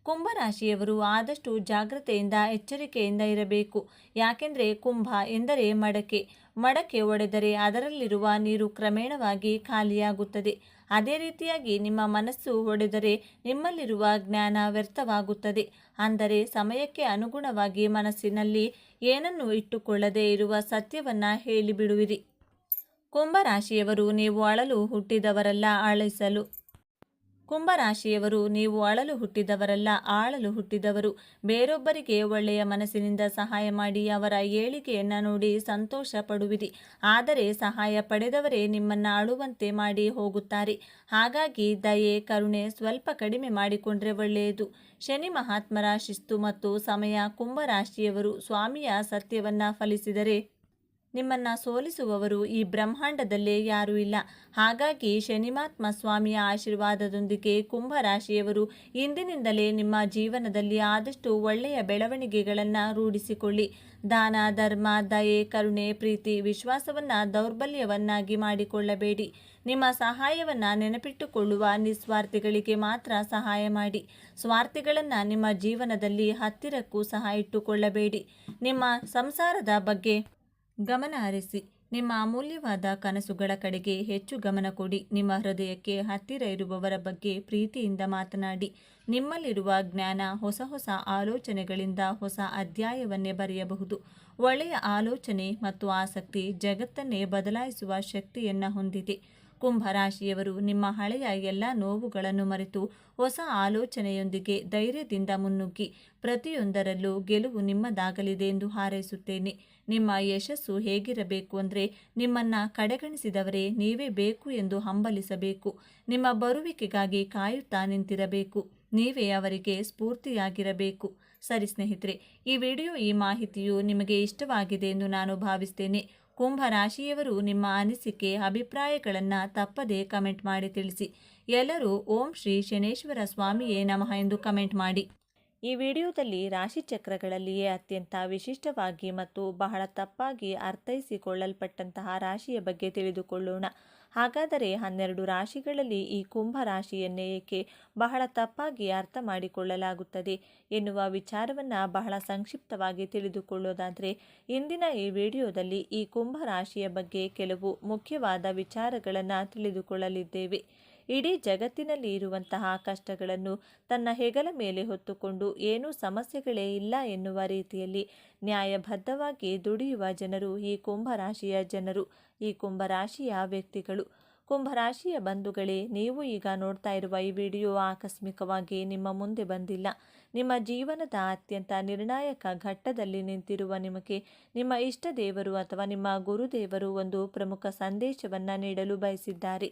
ಕುಂಭರಾಶಿಯವರು ಆದಷ್ಟು ಜಾಗ್ರತೆಯಿಂದ ಎಚ್ಚರಿಕೆಯಿಂದ ಇರಬೇಕು. ಯಾಕೆಂದರೆ ಕುಂಭ ಎಂದರೆ ಮಡಕೆ. ಮಡಕೆ ಒಡೆದರೆ ಅದರಲ್ಲಿರುವ ನೀರು ಕ್ರಮೇಣವಾಗಿ ಖಾಲಿಯಾಗುತ್ತದೆ. ಅದೇ ರೀತಿಯಾಗಿ ನಿಮ್ಮ ಮನಸ್ಸು ಒಡೆದರೆ ನಿಮ್ಮಲ್ಲಿರುವ ಜ್ಞಾನ ವ್ಯರ್ಥವಾಗುತ್ತದೆ. ಅಂದರೆ ಸಮಯಕ್ಕೆ ಅನುಗುಣವಾಗಿ ಮನಸ್ಸಿನಲ್ಲಿ ಏನನ್ನು ಇಟ್ಟುಕೊಳ್ಳದೆ ಇರುವ ಸತ್ಯವನ್ನು ಹೇಳಿಬಿಡುವಿರಿ. ಕುಂಭರಾಶಿಯವರು ನೀವು ಅಳಲು ಹುಟ್ಟಿದವರಲ್ಲ, ಅಳಿಸಲು. ಕುಂಭರಾಶಿಯವರು ನೀವು ಅಳಲು ಹುಟ್ಟಿದವರಲ್ಲ, ಆಳಲು ಹುಟ್ಟಿದವರು. ಬೇರೊಬ್ಬರಿಗೆ ಒಳ್ಳೆಯ ಮನಸ್ಸಿನಿಂದ ಸಹಾಯ ಮಾಡಿ ಅವರ ಏಳಿಗೆಯನ್ನು ನೋಡಿ ಸಂತೋಷ ಪಡುವಿರಿ. ಆದರೆ ಸಹಾಯ ಪಡೆದವರೇ ನಿಮ್ಮನ್ನು ಅಳುವಂತೆ ಮಾಡಿ ಹೋಗುತ್ತಾರೆ. ಹಾಗಾಗಿ ದಯೆ, ಕರುಣೆ ಸ್ವಲ್ಪ ಕಡಿಮೆ ಮಾಡಿಕೊಂಡ್ರೆ ಒಳ್ಳೆಯದು. ಶನಿ ಮಹಾತ್ಮರ ಶಿಸ್ತು ಮತ್ತು ಸಮಯ. ಕುಂಭರಾಶಿಯವರು ಸ್ವಾಮಿಯ ಸತ್ಯವನ್ನು ಫಲಿಸಿದರೆ ನಿಮ್ಮನ್ನು ಸೋಲಿಸುವವರು ಈ ಬ್ರಹ್ಮಾಂಡದಲ್ಲೇ ಯಾರೂ ಇಲ್ಲ. ಹಾಗಾಗಿ ಶನಿಮಾತ್ಮ ಸ್ವಾಮಿಯ ಆಶೀರ್ವಾದದೊಂದಿಗೆ ಕುಂಭರಾಶಿಯವರು ಇಂದಿನಿಂದಲೇ ನಿಮ್ಮ ಜೀವನದಲ್ಲಿ ಆದಷ್ಟು ಒಳ್ಳೆಯ ಬೆಳವಣಿಗೆಗಳನ್ನು ರೂಢಿಸಿಕೊಳ್ಳಿ. ದಾನ, ಧರ್ಮ, ದಯೆ, ಕರುಣೆ, ಪ್ರೀತಿ, ವಿಶ್ವಾಸವನ್ನು ದೌರ್ಬಲ್ಯವನ್ನಾಗಿ ಮಾಡಿಕೊಳ್ಳಬೇಡಿ. ನಿಮ್ಮ ಸಹಾಯವನ್ನು ನೆನಪಿಟ್ಟುಕೊಳ್ಳುವ ನಿಸ್ವಾರ್ಥಿಗಳಿಗೆ ಮಾತ್ರ ಸಹಾಯ ಮಾಡಿ. ಸ್ವಾರ್ಥಿಗಳನ್ನು ನಿಮ್ಮ ಜೀವನದಲ್ಲಿ ಹತ್ತಿರಕ್ಕೂ ಸಹ ಇಟ್ಟುಕೊಳ್ಳಬೇಡಿ. ನಿಮ್ಮ ಸಂಸಾರದ ಬಗ್ಗೆ ಗಮನ ಹರಿಸಿ. ನಿಮ್ಮ ಅಮೂಲ್ಯವಾದ ಕನಸುಗಳ ಕಡೆಗೆ ಹೆಚ್ಚು ಗಮನ ಕೊಡಿ. ನಿಮ್ಮ ಹೃದಯಕ್ಕೆ ಹತ್ತಿರ ಇರುವವರ ಬಗ್ಗೆ ಪ್ರೀತಿಯಿಂದ ಮಾತನಾಡಿ. ನಿಮ್ಮಲ್ಲಿರುವ ಜ್ಞಾನ ಹೊಸ ಹೊಸ ಆಲೋಚನೆಗಳಿಂದ ಹೊಸ ಅಧ್ಯಾಯವನ್ನೇ ಬರೆಯಬಹುದು. ಒಳ್ಳೆಯ ಆಲೋಚನೆ ಮತ್ತು ಆಸಕ್ತಿ ಜಗತ್ತನ್ನೇ ಬದಲಾಯಿಸುವ ಶಕ್ತಿಯನ್ನು ಹೊಂದಿದೆ. ಕುಂಭರಾಶಿಯವರು ನಿಮ್ಮ ಹಳೆಯ ಎಲ್ಲ ನೋವುಗಳನ್ನು ಮರೆತು ಹೊಸ ಆಲೋಚನೆಯೊಂದಿಗೆ ಧೈರ್ಯದಿಂದ ಮುನ್ನುಗ್ಗಿ. ಪ್ರತಿಯೊಂದರಲ್ಲೂ ಗೆಲುವು ನಿಮ್ಮದಾಗಲಿದೆ ಎಂದು ಹಾರೈಸುತ್ತೇನೆ. ನಿಮ್ಮ ಯಶಸ್ಸು ಹೇಗಿರಬೇಕು ಅಂದರೆ, ನಿಮ್ಮನ್ನು ಕಡೆಗಣಿಸಿದವರೇ ನೀವೇ ಬೇಕು ಎಂದು ಹಂಬಲಿಸಬೇಕು. ನಿಮ್ಮ ಬರುವಿಕೆಗಾಗಿ ಕಾಯುತ್ತಾ ನಿಂತಿರಬೇಕು. ನೀವೇ ಅವರಿಗೆ ಸ್ಫೂರ್ತಿಯಾಗಿರಬೇಕು. ಸರಿ ಸ್ನೇಹಿತರೆ, ಈ ಮಾಹಿತಿಯು ನಿಮಗೆ ಇಷ್ಟವಾಗಿದೆ ಎಂದು ನಾನು ಭಾವಿಸ್ತೇನೆ. ಕುಂಭರಾಶಿಯವರು ನಿಮ್ಮ ಅನಿಸಿಕೆ, ಅಭಿಪ್ರಾಯಗಳನ್ನು ತಪ್ಪದೇ ಕಮೆಂಟ್ ಮಾಡಿ ತಿಳಿಸಿ. ಎಲ್ಲರೂ ಓಂ ಶ್ರೀ ಶನೇಶ್ವರ ಸ್ವಾಮಿಯೇ ನಮಃ ಎಂದು ಕಮೆಂಟ್ ಮಾಡಿ. ಈ ವಿಡಿಯೋದಲ್ಲಿ ರಾಶಿಚಕ್ರಗಳಲ್ಲಿಯೇ ಅತ್ಯಂತ ವಿಶಿಷ್ಟವಾಗಿ ಮತ್ತು ಬಹಳ ತಪ್ಪಾಗಿ ಅರ್ಥೈಸಿಕೊಳ್ಳಲ್ಪಟ್ಟಂತಹ ರಾಶಿಯ ಬಗ್ಗೆ ತಿಳಿದುಕೊಳ್ಳೋಣ. ಹಾಗಾದರೆ 12 ರಾಶಿಗಳಲ್ಲಿ ಈ ಕುಂಭ ರಾಶಿಯನ್ನೇ ಏಕೆ ಬಹಳ ತಪ್ಪಾಗಿ ಅರ್ಥ ಮಾಡಿಕೊಳ್ಳಲಾಗುತ್ತದೆ ಎನ್ನುವ ವಿಚಾರವನ್ನು ಬಹಳ ಸಂಕ್ಷಿಪ್ತವಾಗಿ ತಿಳಿದುಕೊಳ್ಳೋದಾದರೆ, ಇಂದಿನ ಈ ವಿಡಿಯೋದಲ್ಲಿ ಈ ಕುಂಭ ರಾಶಿಯ ಬಗ್ಗೆ ಕೆಲವು ಮುಖ್ಯವಾದ ವಿಚಾರಗಳನ್ನು ತಿಳಿದುಕೊಳ್ಳಲಿದ್ದೇವೆ. ಇಡೀ ಜಗತ್ತಿನಲ್ಲಿ ಇರುವಂತಹ ಕಷ್ಟಗಳನ್ನು ತನ್ನ ಹೆಗಲ ಮೇಲೆ ಹೊತ್ತುಕೊಂಡು ಏನೂ ಸಮಸ್ಯೆಗಳೇ ಇಲ್ಲ ಎನ್ನುವ ರೀತಿಯಲ್ಲಿ ನ್ಯಾಯಬದ್ಧವಾಗಿ ದುಡಿಯುವ ಜನರು ಈ ಕುಂಭರಾಶಿಯ ಜನರು, ಈ ಕುಂಭರಾಶಿಯ ವ್ಯಕ್ತಿಗಳು. ಕುಂಭರಾಶಿಯ ಬಂಧುಗಳೇ, ನೀವು ಈಗ ನೋಡ್ತಾ ಇರುವ ಈ ವಿಡಿಯೋ ಆಕಸ್ಮಿಕವಾಗಿ ನಿಮ್ಮ ಮುಂದೆ ಬಂದಿಲ್ಲ. ನಿಮ್ಮ ಜೀವನದ ಅತ್ಯಂತ ನಿರ್ಣಾಯಕ ಘಟ್ಟದಲ್ಲಿ ನಿಂತಿರುವ ನಿಮಗೆ ನಿಮ್ಮ ಇಷ್ಟ ದೇವರು ಅಥವಾ ನಿಮ್ಮ ಗುರುದೇವರು ಒಂದು ಪ್ರಮುಖ ಸಂದೇಶವನ್ನು ನೀಡಲು ಬಯಸಿದ್ದಾರೆ.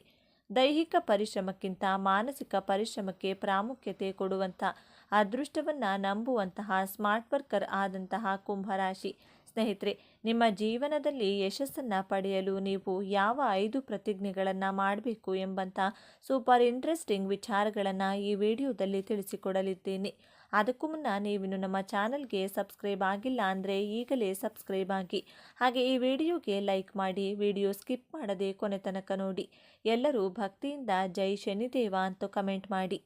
ದೈಹಿಕ ಪರಿಶ್ರಮಕ್ಕಿಂತ ಮಾನಸಿಕ ಪರಿಶ್ರಮಕ್ಕೆ ಪ್ರಾಮುಖ್ಯತೆ ಕೊಡುವಂಥ ಅದೃಷ್ಟವನ್ನು ನಂಬುವಂತಹ ಸ್ಮಾರ್ಟ್ ವರ್ಕರ್ ಆದಂತಹ ಕುಂಭರಾಶಿ ಸ್ನೇಹಿತರೆ, ನಿಮ್ಮ ಜೀವನದಲ್ಲಿ ಯಶಸ್ಸನ್ನು ಪಡೆಯಲು ನೀವು ಯಾವ 5 ಪ್ರತಿಜ್ಞೆಗಳನ್ನು ಮಾಡಬೇಕು ಎಂಬಂಥ ಸೂಪರ್ ಇಂಟ್ರೆಸ್ಟಿಂಗ್ ವಿಚಾರಗಳನ್ನು ಈ ವಿಡಿಯೋದಲ್ಲಿ ತಿಳಿಸಿಕೊಡಲಿದ್ದೇನೆ. ಅದಕ್ಕೂ ಮುನ್ನ ನೀವಿನ್ನು ನಮ್ಮ ಚಾನಲ್ಗೆ ಸಬ್ಸ್ಕ್ರೈಬ್ ಆಗಿಲ್ಲ ಅಂದರೆ ಈಗಲೇ ಸಬ್ಸ್ಕ್ರೈಬ್ ಆಗಿ. ಹಾಗೆ ಈ ವಿಡಿಯೋಗೆ ಲೈಕ್ ಮಾಡಿ, ವಿಡಿಯೋ ಸ್ಕಿಪ್ ಮಾಡದೆ ಕೊನೆ ತನಕ ನೋಡಿ. ಎಲ್ಲರೂ ಭಕ್ತಿಯಿಂದ ಜೈ ಶನಿದೇವ ಅಂತ ಕಮೆಂಟ್ ಮಾಡಿ.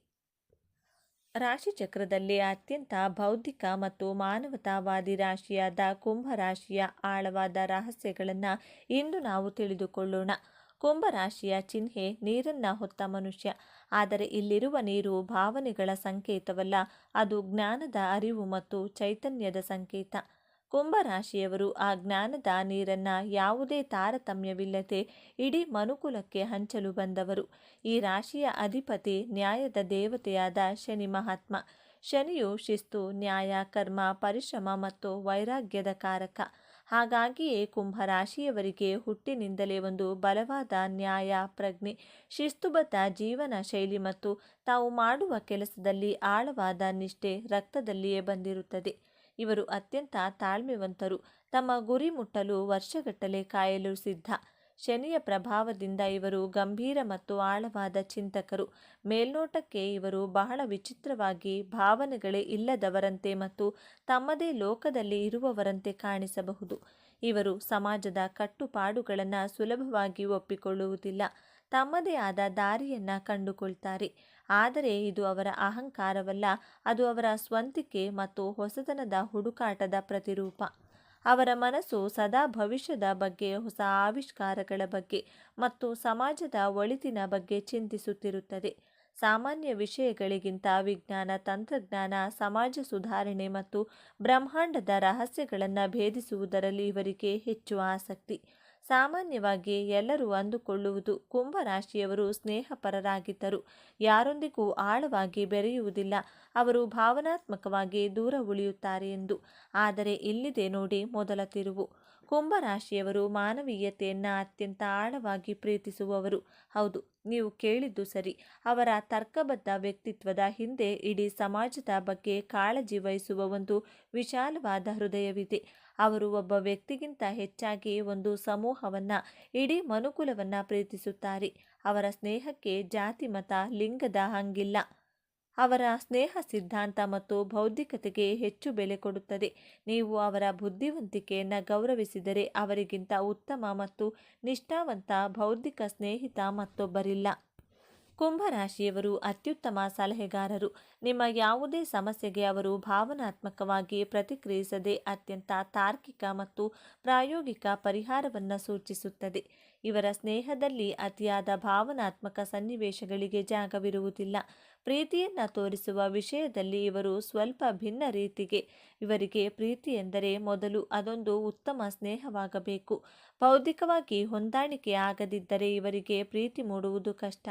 ರಾಶಿಚಕ್ರದಲ್ಲಿ ಅತ್ಯಂತ ಬೌದ್ಧಿಕ ಮತ್ತು ಮಾನವತಾವಾದಿ ರಾಶಿಯಾದ ಕುಂಭರಾಶಿಯ ಆಳವಾದ ರಹಸ್ಯಗಳನ್ನು ಇಂದು ನಾವು ತಿಳಿದುಕೊಳ್ಳೋಣ. ಕುಂಭರಾಶಿಯ ಚಿಹ್ನೆ ನೀರನ್ನು ಹೊತ್ತ ಮನುಷ್ಯ. ಆದರೆ ಇಲ್ಲಿರುವ ನೀರು ಭಾವನೆಗಳ ಸಂಕೇತವಲ್ಲ, ಅದು ಜ್ಞಾನದ ಅರಿವು ಮತ್ತು ಚೈತನ್ಯದ ಸಂಕೇತ. ಕುಂಭರಾಶಿಯವರು ಆ ಜ್ಞಾನದ ನೀರನ್ನು ಯಾವುದೇ ತಾರತಮ್ಯವಿಲ್ಲದೆ ಇಡೀ ಮನುಕುಲಕ್ಕೆ ಹಂಚಲು ಬಂದವರು. ಈ ರಾಶಿಯ ಅಧಿಪತಿ ನ್ಯಾಯದ ದೇವತೆಯಾದ ಶನಿ ಮಹಾತ್ಮ. ಶನಿಯು ಶಿಸ್ತು, ನ್ಯಾಯ, ಕರ್ಮ, ಪರಿಶ್ರಮ ಮತ್ತು ವೈರಾಗ್ಯದ ಕಾರಕ. ಹಾಗಾಗಿಯೇ ಕುಂಭರಾಶಿಯವರಿಗೆ ಹುಟ್ಟಿನಿಂದಲೇ ಒಂದು ಬಲವಾದ ನ್ಯಾಯ ಪ್ರಜ್ಞೆ, ಶಿಸ್ತುಬದ್ಧ ಜೀವನ ಶೈಲಿ ಮತ್ತು ತಾವು ಮಾಡುವ ಕೆಲಸದಲ್ಲಿ ಆಳವಾದ ನಿಷ್ಠೆ ರಕ್ತದಲ್ಲಿಯೇ ಬಂದಿರುತ್ತದೆ. ಇವರು ಅತ್ಯಂತ ತಾಳ್ಮೆವಂತರು, ತಮ್ಮ ಗುರಿ ಮುಟ್ಟಲು ವರ್ಷಗಟ್ಟಲೆ ಕಾಯಲು ಸಿದ್ಧ. ಶನಿಯ ಪ್ರಭಾವದಿಂದ ಇವರು ಗಂಭೀರ ಮತ್ತು ಆಳವಾದ ಚಿಂತಕರು. ಮೇಲ್ನೋಟಕ್ಕೆ ಇವರು ಬಹಳ ವಿಚಿತ್ರವಾಗಿ, ಭಾವನೆಗಳೇ ಇಲ್ಲದವರಂತೆ ಮತ್ತು ತಮ್ಮದೇ ಲೋಕದಲ್ಲಿ ಇರುವವರಂತೆ ಕಾಣಿಸಬಹುದು. ಇವರು ಸಮಾಜದ ಕಟ್ಟುಪಾಡುಗಳನ್ನು ಸುಲಭವಾಗಿ ಒಪ್ಪಿಕೊಳ್ಳುವುದಿಲ್ಲ, ತಮ್ಮದೇ ಆದ ದಾರಿಯನ್ನು ಕಂಡುಕೊಳ್ತಾರೆ. ಆದರೆ ಇದು ಅವರ ಅಹಂಕಾರವಲ್ಲ, ಅದು ಅವರ ಸ್ವಂತಿಕೆ ಮತ್ತು ಹೊಸತನದ ಹುಡುಕಾಟದ ಪ್ರತಿರೂಪ. ಅವರ ಮನಸ್ಸು ಸದಾ ಭವಿಷ್ಯದ ಬಗ್ಗೆ, ಹೊಸ ಆವಿಷ್ಕಾರಗಳ ಬಗ್ಗೆ ಮತ್ತು ಸಮಾಜದ ಒಳಿತಿನ ಬಗ್ಗೆ ಚಿಂತಿಸುತ್ತಿರುತ್ತದೆ. ಸಾಮಾನ್ಯ ವಿಷಯಗಳಿಗಿಂತ ವಿಜ್ಞಾನ, ತಂತ್ರಜ್ಞಾನ, ಸಮಾಜ ಸುಧಾರಣೆ ಮತ್ತು ಬ್ರಹ್ಮಾಂಡದ ರಹಸ್ಯಗಳನ್ನು ಭೇದಿಸುವುದರಲ್ಲಿ ಇವರಿಗೆ ಹೆಚ್ಚು ಆಸಕ್ತಿ. ಸಾಮಾನ್ಯವಾಗಿ ಎಲ್ಲರೂ ಅಂದುಕೊಳ್ಳುವುದು ಕುಂಭರಾಶಿಯವರು ಸ್ನೇಹಪರರಾಗಿದ್ದರು, ಯಾರೊಂದಿಗೂ ಆಳವಾಗಿ ಬೆರೆಯುವುದಿಲ್ಲ, ಅವರು ಭಾವನಾತ್ಮಕವಾಗಿ ದೂರ ಉಳಿಯುತ್ತಾರೆ ಎಂದು. ಆದರೆ ಇಲ್ಲಿದೆ ನೋಡಿ ಮೊದಲ ತಿರುವು. ಕುಂಭರಾಶಿಯವರು ಮಾನವೀಯತೆಯನ್ನು ಅತ್ಯಂತ ಆಳವಾಗಿ ಪ್ರೀತಿಸುವವರು. ಹೌದು, ನೀವು ಕೇಳಿದ್ದು ಸರಿ. ಅವರ ತರ್ಕಬದ್ಧ ವ್ಯಕ್ತಿತ್ವದ ಹಿಂದೆ ಇಡೀ ಸಮಾಜದ ಬಗ್ಗೆ ಕಾಳಜಿ ವಹಿಸುವ ಒಂದು ವಿಶಾಲವಾದ ಹೃದಯವಿದೆ. ಅವರು ಒಬ್ಬ ವ್ಯಕ್ತಿಗಿಂತ ಹೆಚ್ಚಾಗಿ ಒಂದು ಸಮೂಹವನ್ನು, ಇಡೀ ಮನುಕುಲವನ್ನು ಪ್ರೀತಿಸುತ್ತಾರೆ. ಅವರ ಸ್ನೇಹಕ್ಕೆ ಜಾತಿ, ಮತ, ಲಿಂಗದ ಹಂಗಿಲ್ಲ. ಅವರ ಸ್ನೇಹ ಸಿದ್ಧಾಂತ ಮತ್ತು ಬೌದ್ಧಿಕತೆಗೆ ಹೆಚ್ಚು ಬೆಲೆ ಕೊಡುತ್ತದೆ. ನೀವು ಅವರ ಬುದ್ಧಿವಂತಿಕೆಯನ್ನು ಗೌರವಿಸಿದರೆ ಅವರಿಗಿಂತ ಉತ್ತಮ ಮತ್ತು ನಿಷ್ಠಾವಂತ ಬೌದ್ಧಿಕ ಸ್ನೇಹಿತ ಮತ್ತೊಬ್ಬರಿಲ್ಲ. ಕುಂಭರಾಶಿಯವರು ಅತ್ಯುತ್ತಮ ಸಲಹೆಗಾರರು. ನಿಮ್ಮ ಯಾವುದೇ ಸಮಸ್ಯೆಗೆ ಅವರು ಭಾವನಾತ್ಮಕವಾಗಿ ಪ್ರತಿಕ್ರಿಯಿಸದೆ ಅತ್ಯಂತ ತಾರ್ಕಿಕ ಮತ್ತು ಪ್ರಾಯೋಗಿಕ ಪರಿಹಾರವನ್ನು ಸೂಚಿಸುತ್ತದೆ. ಇವರ ಸ್ನೇಹದಲ್ಲಿ ಅತಿಯಾದ ಭಾವನಾತ್ಮಕ ಸನ್ನಿವೇಶಗಳಿಗೆ ಜಾಗವಿರುವುದಿಲ್ಲ. ಪ್ರೀತಿಯನ್ನು ತೋರಿಸುವ ವಿಷಯದಲ್ಲಿ ಇವರು ಸ್ವಲ್ಪ ಭಿನ್ನ ರೀತಿಗೆ. ಇವರಿಗೆ ಪ್ರೀತಿ ಎಂದರೆ ಮೊದಲು ಅದೊಂದು ಉತ್ತಮ ಸ್ನೇಹವಾಗಬೇಕು. ಬೌದ್ಧಿಕವಾಗಿ ಹೊಂದಾಣಿಕೆ ಆಗದಿದ್ದರೆ ಇವರಿಗೆ ಪ್ರೀತಿ ಮೂಡುವುದು ಕಷ್ಟ.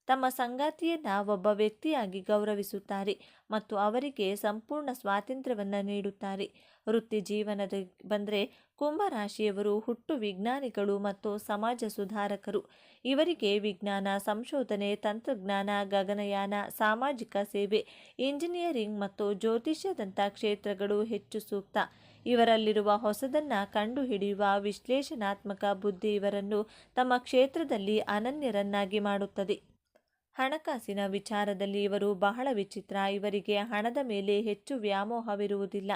ತಮ್ಮ ಸಂಗಾತಿಯನ್ನು ಒಬ್ಬ ವ್ಯಕ್ತಿಯಾಗಿ ಗೌರವಿಸುತ್ತಾರೆ ಮತ್ತು ಅವರಿಗೆ ಸಂಪೂರ್ಣ ಸ್ವಾತಂತ್ರ್ಯವನ್ನು ನೀಡುತ್ತಾರೆ. ವೃತ್ತಿ ಜೀವನದ ಬಂದರೆ ಕುಂಭರಾಶಿಯವರು ಹುಟ್ಟು ವಿಜ್ಞಾನಿಗಳು ಮತ್ತು ಸಮಾಜ ಸುಧಾರಕರು. ಇವರಿಗೆ ವಿಜ್ಞಾನ, ಸಂಶೋಧನೆ, ತಂತ್ರಜ್ಞಾನ, ಗಗನಯಾನ, ಸಾಮಾಜಿಕ ಸೇವೆ, ಇಂಜಿನಿಯರಿಂಗ್ ಮತ್ತು ಜ್ಯೋತಿಷ್ಯದಂಥ ಕ್ಷೇತ್ರಗಳು ಹೆಚ್ಚು ಸೂಕ್ತ. ಇವರಲ್ಲಿರುವ ಹೊಸದನ್ನು ಕಂಡುಹಿಡಿಯುವ ವಿಶ್ಲೇಷಣಾತ್ಮಕ ಬುದ್ಧಿ ಇವರನ್ನು ತಮ್ಮ ಕ್ಷೇತ್ರದಲ್ಲಿ ಅನನ್ಯರನ್ನಾಗಿ ಮಾಡುತ್ತದೆ. ಹಣಕಾಸಿನ ವಿಚಾರದಲ್ಲಿ ಇವರು ಬಹಳ ವಿಚಿತ್ರ. ಇವರಿಗೆ ಹಣದ ಮೇಲೆ ಹೆಚ್ಚು ವ್ಯಾಮೋಹವಿರುವುದಿಲ್ಲ.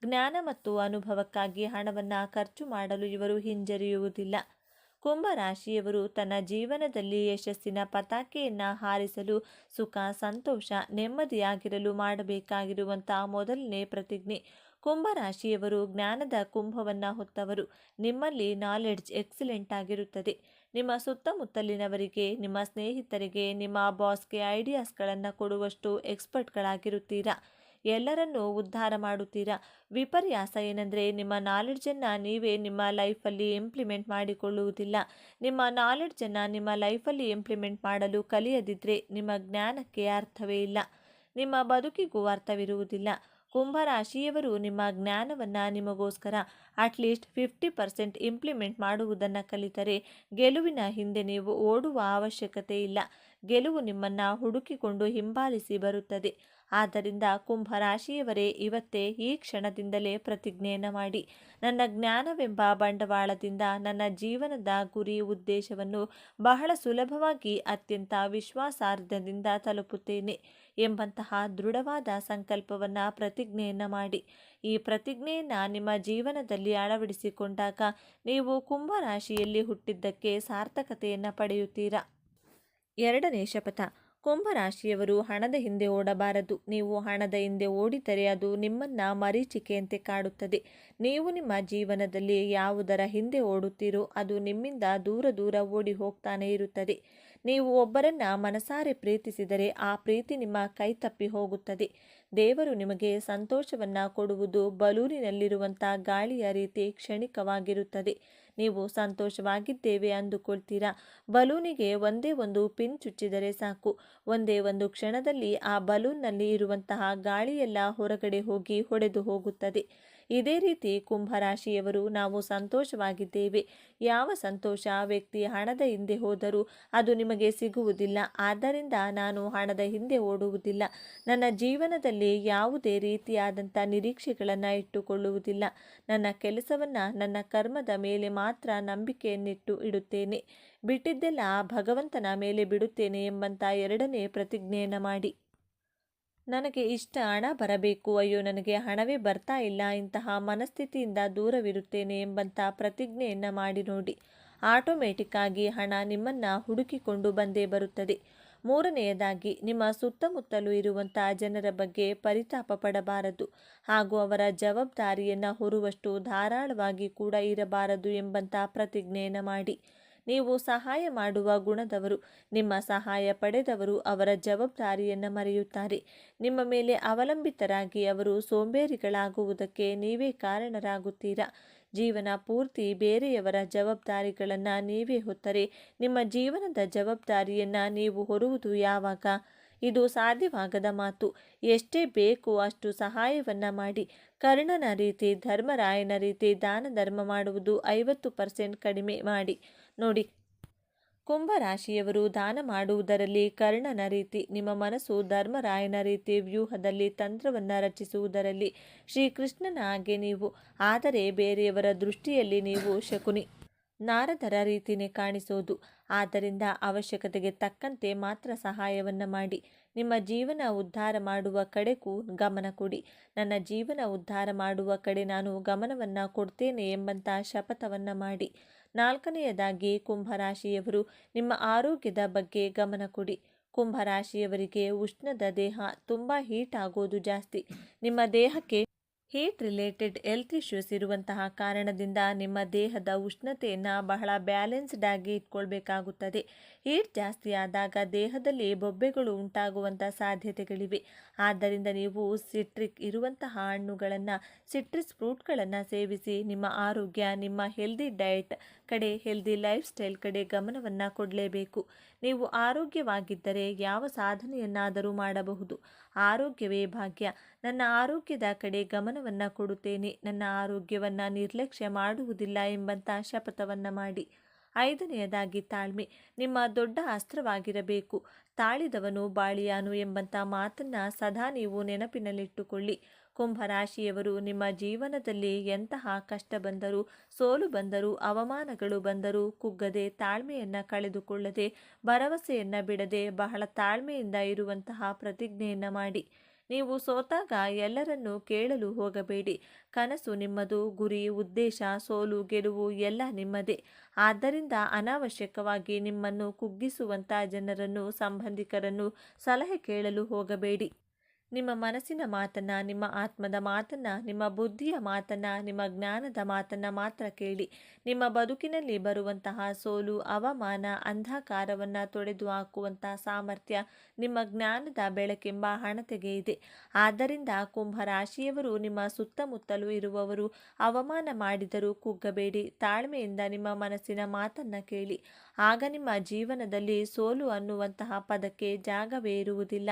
ಜ್ಞಾನ ಮತ್ತು ಅನುಭವಕ್ಕಾಗಿ ಹಣವನ್ನು ಖರ್ಚು ಮಾಡಲು ಇವರು ಹಿಂಜರಿಯುವುದಿಲ್ಲ. ಕುಂಭರಾಶಿಯವರು ತನ್ನ ಜೀವನದಲ್ಲಿ ಯಶಸ್ಸಿನ ಪತಾಕೆಯನ್ನು ಹಾರಿಸಲು ಸುಖ, ಸಂತೋಷ, ನೆಮ್ಮದಿಯಾಗಿರಲು ಮಾಡಬೇಕಾಗಿರುವಂಥ ಮೊದಲನೇ ಪ್ರತಿಜ್ಞೆ. ಕುಂಭರಾಶಿಯವರು ಜ್ಞಾನದ ಕುಂಭವನ್ನು ಹೊತ್ತವರು. ನಿಮ್ಮಲ್ಲಿ ನಾಲೆಡ್ಜ್ ಎಕ್ಸಲೆಂಟ್ ಆಗಿರುತ್ತದೆ. ನಿಮ್ಮ ಸುತ್ತಮುತ್ತಲಿನವರಿಗೆ, ನಿಮ್ಮ ಸ್ನೇಹಿತರಿಗೆ, ನಿಮ್ಮ ಬಾಸ್ಗೆ ಐಡಿಯಾಸ್ಗಳನ್ನು ಕೊಡುವಷ್ಟು ಎಕ್ಸ್ಪರ್ಟ್ಗಳಾಗಿರುತ್ತೀರಾ. ಎಲ್ಲರನ್ನೂ ಉದ್ಧಾರ ಮಾಡುತ್ತೀರಾ. ವಿಪರ್ಯಾಸ ಏನೆಂದರೆ ನಿಮ್ಮ ನಾಲೆಡ್ಜನ್ನು ನೀವೇ ನಿಮ್ಮ ಲೈಫಲ್ಲಿ ಇಂಪ್ಲಿಮೆಂಟ್ ಮಾಡಿಕೊಳ್ಳುವುದಿಲ್ಲ. ನಿಮ್ಮ ನಾಲೆಡ್ಜನ್ನು ನಿಮ್ಮ ಲೈಫಲ್ಲಿ ಇಂಪ್ಲಿಮೆಂಟ್ ಮಾಡಲು ಕಲಿಯದಿದ್ದರೆ ನಿಮ್ಮ ಜ್ಞಾನಕ್ಕೆ ಅರ್ಥವೇ ಇಲ್ಲ, ನಿಮ್ಮ ಬದುಕಿಗೂ ಅರ್ಥವಿರುವುದಿಲ್ಲ. ಕುಂಭರಾಶಿಯವರು ನಿಮ್ಮ ಜ್ಞಾನವನ್ನು ನಿಮಗೋಸ್ಕರ ಅಟ್ಲೀಸ್ಟ್ 50% ಇಂಪ್ಲಿಮೆಂಟ್ ಮಾಡುವುದನ್ನು ಕಲಿತರೆ ಗೆಲುವಿನ ಹಿಂದೆ ನೀವು ಓಡುವ ಅವಶ್ಯಕತೆ ಇಲ್ಲ. ಗೆಲುವು ನಿಮ್ಮನ್ನು ಹುಡುಕಿಕೊಂಡು ಹಿಂಬಾಲಿಸಿ ಬರುತ್ತದೆ. ಆದ್ದರಿಂದ ಕುಂಭರಾಶಿಯವರೇ, ಇವತ್ತೇ ಈ ಕ್ಷಣದಿಂದಲೇ ಪ್ರತಿಜ್ಞೆಯನ್ನು ಮಾಡಿ, ನನ್ನ ಜ್ಞಾನವೆಂಬ ಬಂಡವಾಳದಿಂದ ನನ್ನ ಜೀವನದ ಗುರಿ ಉದ್ದೇಶವನ್ನು ಬಹಳ ಸುಲಭವಾಗಿ, ಅತ್ಯಂತ ವಿಶ್ವಾಸಾರ್ಹದಿಂದ ತಲುಪುತ್ತೇನೆ ಎಂಬಂತಹ ದೃಢವಾದ ಸಂಕಲ್ಪವನ್ನು, ಪ್ರತಿಜ್ಞೆಯನ್ನು ಮಾಡಿ. ಈ ಪ್ರತಿಜ್ಞೆಯನ್ನು ನಿಮ್ಮ ಜೀವನದಲ್ಲಿ ಅಳವಡಿಸಿಕೊಂಡಾಗ ನೀವು ಕುಂಭರಾಶಿಯಲ್ಲಿ ಹುಟ್ಟಿದ್ದಕ್ಕೆ ಸಾರ್ಥಕತೆಯನ್ನು ಪಡೆಯುತ್ತೀರಾ. ಎರಡನೇ ಶಪಥ. ಕುಂಭರಾಶಿಯವರು ಹಣದ ಹಿಂದೆ ಓಡಬಾರದು. ನೀವು ಹಣದ ಹಿಂದೆ ಓಡಿದರೆ ಅದು ನಿಮ್ಮನ್ನು ಮರೀಚಿಕೆಯಂತೆ ಕಾಡುತ್ತದೆ. ನೀವು ನಿಮ್ಮ ಜೀವನದಲ್ಲಿ ಯಾವುದರ ಹಿಂದೆ ಓಡುತ್ತೀರೋ ಅದು ನಿಮ್ಮಿಂದ ದೂರ ದೂರ ಓಡಿ ಹೋಗ್ತಾನೆ ಇರುತ್ತದೆ. ನೀವು ಒಬ್ಬರನ್ನು ಮನಸಾರೆ ಪ್ರೀತಿಸಿದರೆ ಆ ಪ್ರೀತಿ ನಿಮ್ಮ ಕೈ ತಪ್ಪಿ ಹೋಗುತ್ತದೆ. ದೇವರು ನಿಮಗೆ ಸಂತೋಷವನ್ನು ಕೊಡುವುದು ಬಲೂನಿನಲ್ಲಿರುವಂಥ ಗಾಳಿಯ ರೀತಿ ಕ್ಷಣಿಕವಾಗಿರುತ್ತದೆ. ನೀವು ಸಂತೋಷವಾಗಿದ್ದೇವೆ ಅಂದುಕೊಳ್ತೀರಾ. ಬಲೂನಿಗೆ ಒಂದೇ ಒಂದು ಪಿನ್ ಚುಚ್ಚಿದರೆ ಸಾಕು, ಒಂದೇ ಒಂದು ಕ್ಷಣದಲ್ಲಿ ಆ ಬಲೂನ್ನಲ್ಲಿ ಇರುವಂತಹ ಗಾಳಿಯೆಲ್ಲ ಹೊರಗಡೆ ಹೋಗಿ ಹೊಡೆದು ಹೋಗುತ್ತದೆ. ಇದೇ ರೀತಿ ಕುಂಭರಾಶಿಯವರು ನಾವು ಸಂತೋಷವಾಗಿದ್ದೇವೆ. ಯಾವ ಸಂತೋಷ ವ್ಯಕ್ತಿ ಹಣದ ಹಿಂದೆ ಹೋದರೂ ಅದು ನಿಮಗೆ ಸಿಗುವುದಿಲ್ಲ. ಆದ್ದರಿಂದ ನಾನು ಹಣದ ಹಿಂದೆ ಓಡುವುದಿಲ್ಲ. ನನ್ನ ಜೀವನದಲ್ಲಿ ಯಾವುದೇ ರೀತಿಯಾದಂಥ ನಿರೀಕ್ಷೆಗಳನ್ನು ಇಟ್ಟುಕೊಳ್ಳುವುದಿಲ್ಲ. ನನ್ನ ಕೆಲಸವನ್ನು ನನ್ನ ಕರ್ಮದ ಮೇಲೆ ಮಾತ್ರ ನಂಬಿಕೆಯನ್ನಿಟ್ಟು ಇಡುತ್ತೇನೆ. ಬಿಟ್ಟಿದ್ದೆಲ್ಲ ಭಗವಂತನ ಮೇಲೆ ಬಿಡುತ್ತೇನೆ ಎಂಬಂಥ ಎರಡನೇ ಪ್ರತಿಜ್ಞೆಯನ್ನು ಮಾಡಿ. ನನಗೆ ಇಷ್ಟ ಹಣ ಬರಬೇಕು, ಅಯ್ಯೋ ನನಗೆ ಹಣವೇ ಬರ್ತಾ ಇಲ್ಲ, ಇಂತಹ ಮನಸ್ಥಿತಿಯಿಂದ ದೂರವಿರುತ್ತೇನೆ ಎಂಬಂಥ ಪ್ರತಿಜ್ಞೆಯನ್ನು ಮಾಡಿ ನೋಡಿ. ಆಟೋಮೆಟಿಕ್ ಆಗಿ ಹಣ ನಿಮ್ಮನ್ನು ಹುಡುಕಿಕೊಂಡು ಬಂದೇ ಬರುತ್ತದೆ. ಮೂರನೆಯದಾಗಿ, ನಿಮ್ಮ ಸುತ್ತಮುತ್ತಲೂ ಇರುವಂಥ ಜನರ ಬಗ್ಗೆ ಪರಿತಾಪ ಪಡಬಾರದು ಹಾಗೂ ಅವರ ಜವಾಬ್ದಾರಿಯನ್ನು ಹೊರುವಷ್ಟು ಧಾರಾಳವಾಗಿ ಕೂಡ ಇರಬಾರದು ಎಂಬಂಥ ಪ್ರತಿಜ್ಞೆಯನ್ನು ಮಾಡಿ. ನೀವು ಸಹಾಯ ಮಾಡುವ ಗುಣದವರು. ನಿಮ್ಮ ಸಹಾಯ ಪಡೆದವರು ಅವರ ಜವಾಬ್ದಾರಿಯನ್ನು ಮರೆಯುತ್ತಾರೆ. ನಿಮ್ಮ ಮೇಲೆ ಅವಲಂಬಿತರಾಗಿ ಅವರು ಸೋಂಬೇರಿಗಳಾಗುವುದಕ್ಕೆ ನೀವೇ ಕಾರಣರಾಗುತ್ತೀರಾ. ಜೀವನ ಪೂರ್ತಿ ಬೇರೆಯವರ ಜವಾಬ್ದಾರಿಗಳನ್ನು ನೀವೇ ಹೊತ್ತರೆ ನಿಮ್ಮ ಜೀವನದ ಜವಾಬ್ದಾರಿಯನ್ನು ನೀವು ಹೊರುವುದು ಯಾವಾಗ? ಇದು ಸಾಧ್ಯವಾಗದ ಮಾತು. ಎಷ್ಟೇ ಬೇಕು ಅಷ್ಟು ಸಹಾಯವನ್ನು ಮಾಡಿ. ಕರ್ಣನ ರೀತಿ, ಧರ್ಮರಾಯನ ರೀತಿ ದಾನ ಧರ್ಮ ಮಾಡುವುದು 50% ಕಡಿಮೆ ಮಾಡಿ ನೋಡಿ. ಕುಂಭರಾಶಿಯವರು ದಾನ ಮಾಡುವುದರಲ್ಲಿ ಕರ್ಣನ ರೀತಿ, ನಿಮ್ಮ ಮನಸ್ಸು ಧರ್ಮರಾಯನ ರೀತಿ ವ್ಯೂಹದಲ್ಲಿ ತಂತ್ರವನ್ನು ರಚಿಸುವುದರಲ್ಲಿ ಶ್ರೀಕೃಷ್ಣನ ಹಾಗೆ ನೀವು. ಆದರೆ ಬೇರೆಯವರ ದೃಷ್ಟಿಯಲ್ಲಿ ನೀವು ಶಕುನಿ, ನಾರದರ ರೀತಿಯೇ ಕಾಣಿಸೋದು. ಆದ್ದರಿಂದ ಅವಶ್ಯಕತೆಗೆ ತಕ್ಕಂತೆ ಮಾತ್ರ ಸಹಾಯವನ್ನು ಮಾಡಿ. ನಿಮ್ಮ ಜೀವನ ಉದ್ಧಾರ ಮಾಡುವ ಕಡೆಗೂ ಗಮನ ಕೊಡಿ. ನನ್ನ ಜೀವನ ಉದ್ಧಾರ ಮಾಡುವ ಕಡೆ ನಾನು ಗಮನವನ್ನು ಕೊಡ್ತೇನೆ ಎಂಬಂಥ ಶಪಥವನ್ನು ಮಾಡಿ. ನಾಲ್ಕನೆಯದಾಗಿ, ಕುಂಭರಾಶಿಯವರು ನಿಮ್ಮ ಆರೋಗ್ಯದ ಬಗ್ಗೆ ಗಮನ ಕೊಡಿ. ಕುಂಭರಾಶಿಯವರಿಗೆ ಉಷ್ಣದ ದೇಹ, ತುಂಬ ಹೀಟ್ ಆಗೋದು ಜಾಸ್ತಿ. ನಿಮ್ಮ ದೇಹಕ್ಕೆ ಹೀಟ್ ರಿಲೇಟೆಡ್ ಹೆಲ್ತ್ ಇಶ್ಯೂಸ್ ಇರುವಂತಹ ಕಾರಣದಿಂದ ನಿಮ್ಮ ದೇಹದ ಉಷ್ಣತೆಯನ್ನು ಬಹಳ ಬ್ಯಾಲೆನ್ಸ್ಡ್ ಆಗಿ ಇಟ್ಕೊಳ್ಬೇಕಾಗುತ್ತದೆ. ಹೀಟ್ ಜಾಸ್ತಿ ಆದಾಗ ದೇಹದಲ್ಲಿ ಬೊಬ್ಬೆಗಳು ಉಂಟಾಗುವಂಥ ಸಾಧ್ಯತೆಗಳಿವೆ. ಆದ್ದರಿಂದ ನೀವು ಸಿಟ್ರಿಕ್ ಇರುವಂತಹ ಹಣ್ಣುಗಳನ್ನು, ಸಿಟ್ರಿಸ್ ಫ್ರೂಟ್ಗಳನ್ನು ಸೇವಿಸಿ ನಿಮ್ಮ ಆರೋಗ್ಯ, ನಿಮ್ಮ ಹೆಲ್ದಿ ಡಯಟ್ ಕಡೆ, ಹೆಲ್ದಿ ಲೈಫ್ ಸ್ಟೈಲ್ ಕಡೆ ಗಮನವನ್ನು ಕೊಡಲೇಬೇಕು. ನೀವು ಆರೋಗ್ಯವಾಗಿದ್ದರೆ ಯಾವ ಸಾಧನೆಯನ್ನಾದರೂ ಮಾಡಬಹುದು. ಆರೋಗ್ಯವೇ ಭಾಗ್ಯ. ನನ್ನ ಆರೋಗ್ಯದ ಕಡೆ ಗಮನವನ್ನು ಕೊಡುತ್ತೇನೆ, ನನ್ನ ಆರೋಗ್ಯವನ್ನು ನಿರ್ಲಕ್ಷ್ಯ ಮಾಡುವುದಿಲ್ಲ ಎಂಬಂಥ ಶಪಥವನ್ನು ಮಾಡಿ. ಐದನೆಯದಾಗಿ, ತಾಳ್ಮೆ ನಿಮ್ಮ ದೊಡ್ಡ ಅಸ್ತ್ರವಾಗಿರಬೇಕು. ತಾಳಿದವನು ಬಾಳಿಯಾನು ಎಂಬಂಥ ಮಾತನ್ನು ಸದಾ ನೀವು ನೆನಪಿನಲ್ಲಿಟ್ಟುಕೊಳ್ಳಿ. ಕುಂಭರಾಶಿಯವರು ನಿಮ್ಮ ಜೀವನದಲ್ಲಿ ಎಂತಹ ಕಷ್ಟ ಬಂದರೂ, ಸೋಲು ಬಂದರೂ, ಅವಮಾನಗಳು ಬಂದರೂ ಕುಗ್ಗದೆ, ತಾಳ್ಮೆಯನ್ನು ಕಳೆದುಕೊಳ್ಳದೆ, ಭರವಸೆಯನ್ನು ಬಿಡದೆ, ಬಹಳ ತಾಳ್ಮೆಯಿಂದ ಇರುವಂತಹ ಪ್ರತಿಜ್ಞೆಯನ್ನು ಮಾಡಿ. ನೀವು ಸೋತಾಗ ಎಲ್ಲರನ್ನೂ ಕೇಳಲು ಹೋಗಬೇಡಿ. ಕನಸು ನಿಮ್ಮದು, ಗುರಿ, ಉದ್ದೇಶ, ಸೋಲು, ಗೆಲುವು ಎಲ್ಲ ನಿಮ್ಮದೇ. ಆದ್ದರಿಂದ ಅನಾವಶ್ಯಕವಾಗಿ ನಿಮ್ಮನ್ನು ಕುಗ್ಗಿಸುವಂಥ ಜನರನ್ನು, ಸಂಬಂಧಿಕರನ್ನು ಸಲಹೆ ಕೇಳಲು ಹೋಗಬೇಡಿ. ನಿಮ್ಮ ಮನಸ್ಸಿನ ಮಾತನ್ನು, ನಿಮ್ಮ ಆತ್ಮದ ಮಾತನ್ನು, ನಿಮ್ಮ ಬುದ್ಧಿಯ ಮಾತನ್ನು, ನಿಮ್ಮ ಜ್ಞಾನದ ಮಾತನ್ನು ಮಾತ್ರ ಕೇಳಿ. ನಿಮ್ಮ ಬದುಕಿನಲ್ಲಿ ಬರುವಂತಹ ಸೋಲು, ಅವಮಾನ, ಅಂಧಕಾರವನ್ನು ತೊಡೆದು ಹಾಕುವಂಥ ಸಾಮರ್ಥ್ಯ ನಿಮ್ಮ ಜ್ಞಾನದ ಬೆಳಕೆಂಬ ಹಣತೆಗೆ ಇದೆ. ಆದ್ದರಿಂದ ಕುಂಭರಾಶಿಯವರು ನಿಮ್ಮ ಸುತ್ತಮುತ್ತಲೂ ಇರುವವರು ಅವಮಾನ ಮಾಡಿದರೂ ಕುಗ್ಗಬೇಡಿ. ತಾಳ್ಮೆಯಿಂದ ನಿಮ್ಮ ಮನಸ್ಸಿನ ಮಾತನ್ನು ಕೇಳಿ. ಆಗ ನಿಮ್ಮ ಜೀವನದಲ್ಲಿ ಸೋಲು ಅನ್ನುವಂತಹ ಪದಕ್ಕೆ ಜಾಗವೇ ಇರುವುದಿಲ್ಲ.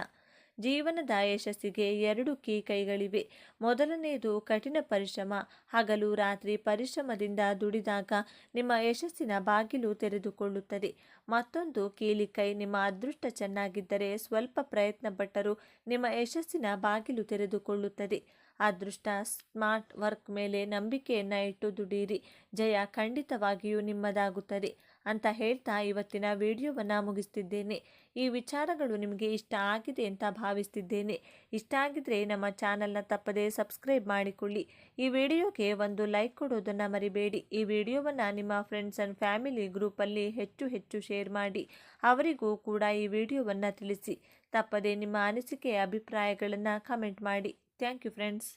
ಜೀವನದ ಯಶಸ್ಸಿಗೆ 2 ಕೈಗಳಿವೆ. ಮೊದಲನೆಯದು ಕಠಿಣ ಪರಿಶ್ರಮ. ಹಗಲು ರಾತ್ರಿ ಪರಿಶ್ರಮದಿಂದ ದುಡಿದಾಗ ನಿಮ್ಮ ಯಶಸ್ಸಿನ ಬಾಗಿಲು ತೆರೆದುಕೊಳ್ಳುತ್ತದೆ. ಮತ್ತೊಂದು ಕೀಲಿಕೈ. ನಿಮ್ಮ ಅದೃಷ್ಟ ಚೆನ್ನಾಗಿದ್ದರೆ ಸ್ವಲ್ಪ ಪ್ರಯತ್ನ ಪಟ್ಟರೂ ನಿಮ್ಮ ಯಶಸ್ಸಿನ ಬಾಗಿಲು ತೆರೆದುಕೊಳ್ಳುತ್ತದೆ. ಅದೃಷ್ಟ, ಸ್ಮಾರ್ಟ್ ವರ್ಕ್ ಮೇಲೆ ನಂಬಿಕೆಯನ್ನು ಇಟ್ಟು ದುಡಿಯಿರಿ. ಜಯ ಖಂಡಿತವಾಗಿಯೂ ನಿಮ್ಮದಾಗುತ್ತದೆ ಅಂತ ಹೇಳ್ತಾ ಇವತ್ತಿನ ವಿಡಿಯೋವನ್ನು ಮುಗಿಸ್ತಿದ್ದೇನೆ. ಈ ವಿಚಾರಗಳು ನಿಮಗೆ ಇಷ್ಟ ಆಗಿದೆ ಅಂತ ಭಾವಿಸ್ತಿದ್ದೇನೆ. ಇಷ್ಟ ಆಗಿದ್ರೆ ನಮ್ಮ ಚಾನಲ್ನ ತಪ್ಪದೇ ಸಬ್ಸ್ಕ್ರೈಬ್ ಮಾಡಿಕೊಳ್ಳಿ. ಈ ವಿಡಿಯೋಗೆ ಒಂದು ಲೈಕ್ ಕೊಡೋದನ್ನು ಮರಿಬೇಡಿ. ಈ ವಿಡಿಯೋವನ್ನು ನಿಮ್ಮ ಫ್ರೆಂಡ್ಸ್ ಆ್ಯಂಡ್ ಫ್ಯಾಮಿಲಿ ಗ್ರೂಪಲ್ಲಿ ಹೆಚ್ಚು ಶೇರ್ ಮಾಡಿ. ಅವರಿಗೂ ಕೂಡ ಈ ವಿಡಿಯೋವನ್ನು ತಿಳಿಸಿ. ತಪ್ಪದೇ ನಿಮ್ಮ ಅನಿಸಿಕೆ, ಅಭಿಪ್ರಾಯಗಳನ್ನು ಕಮೆಂಟ್ ಮಾಡಿ. Thank you friends.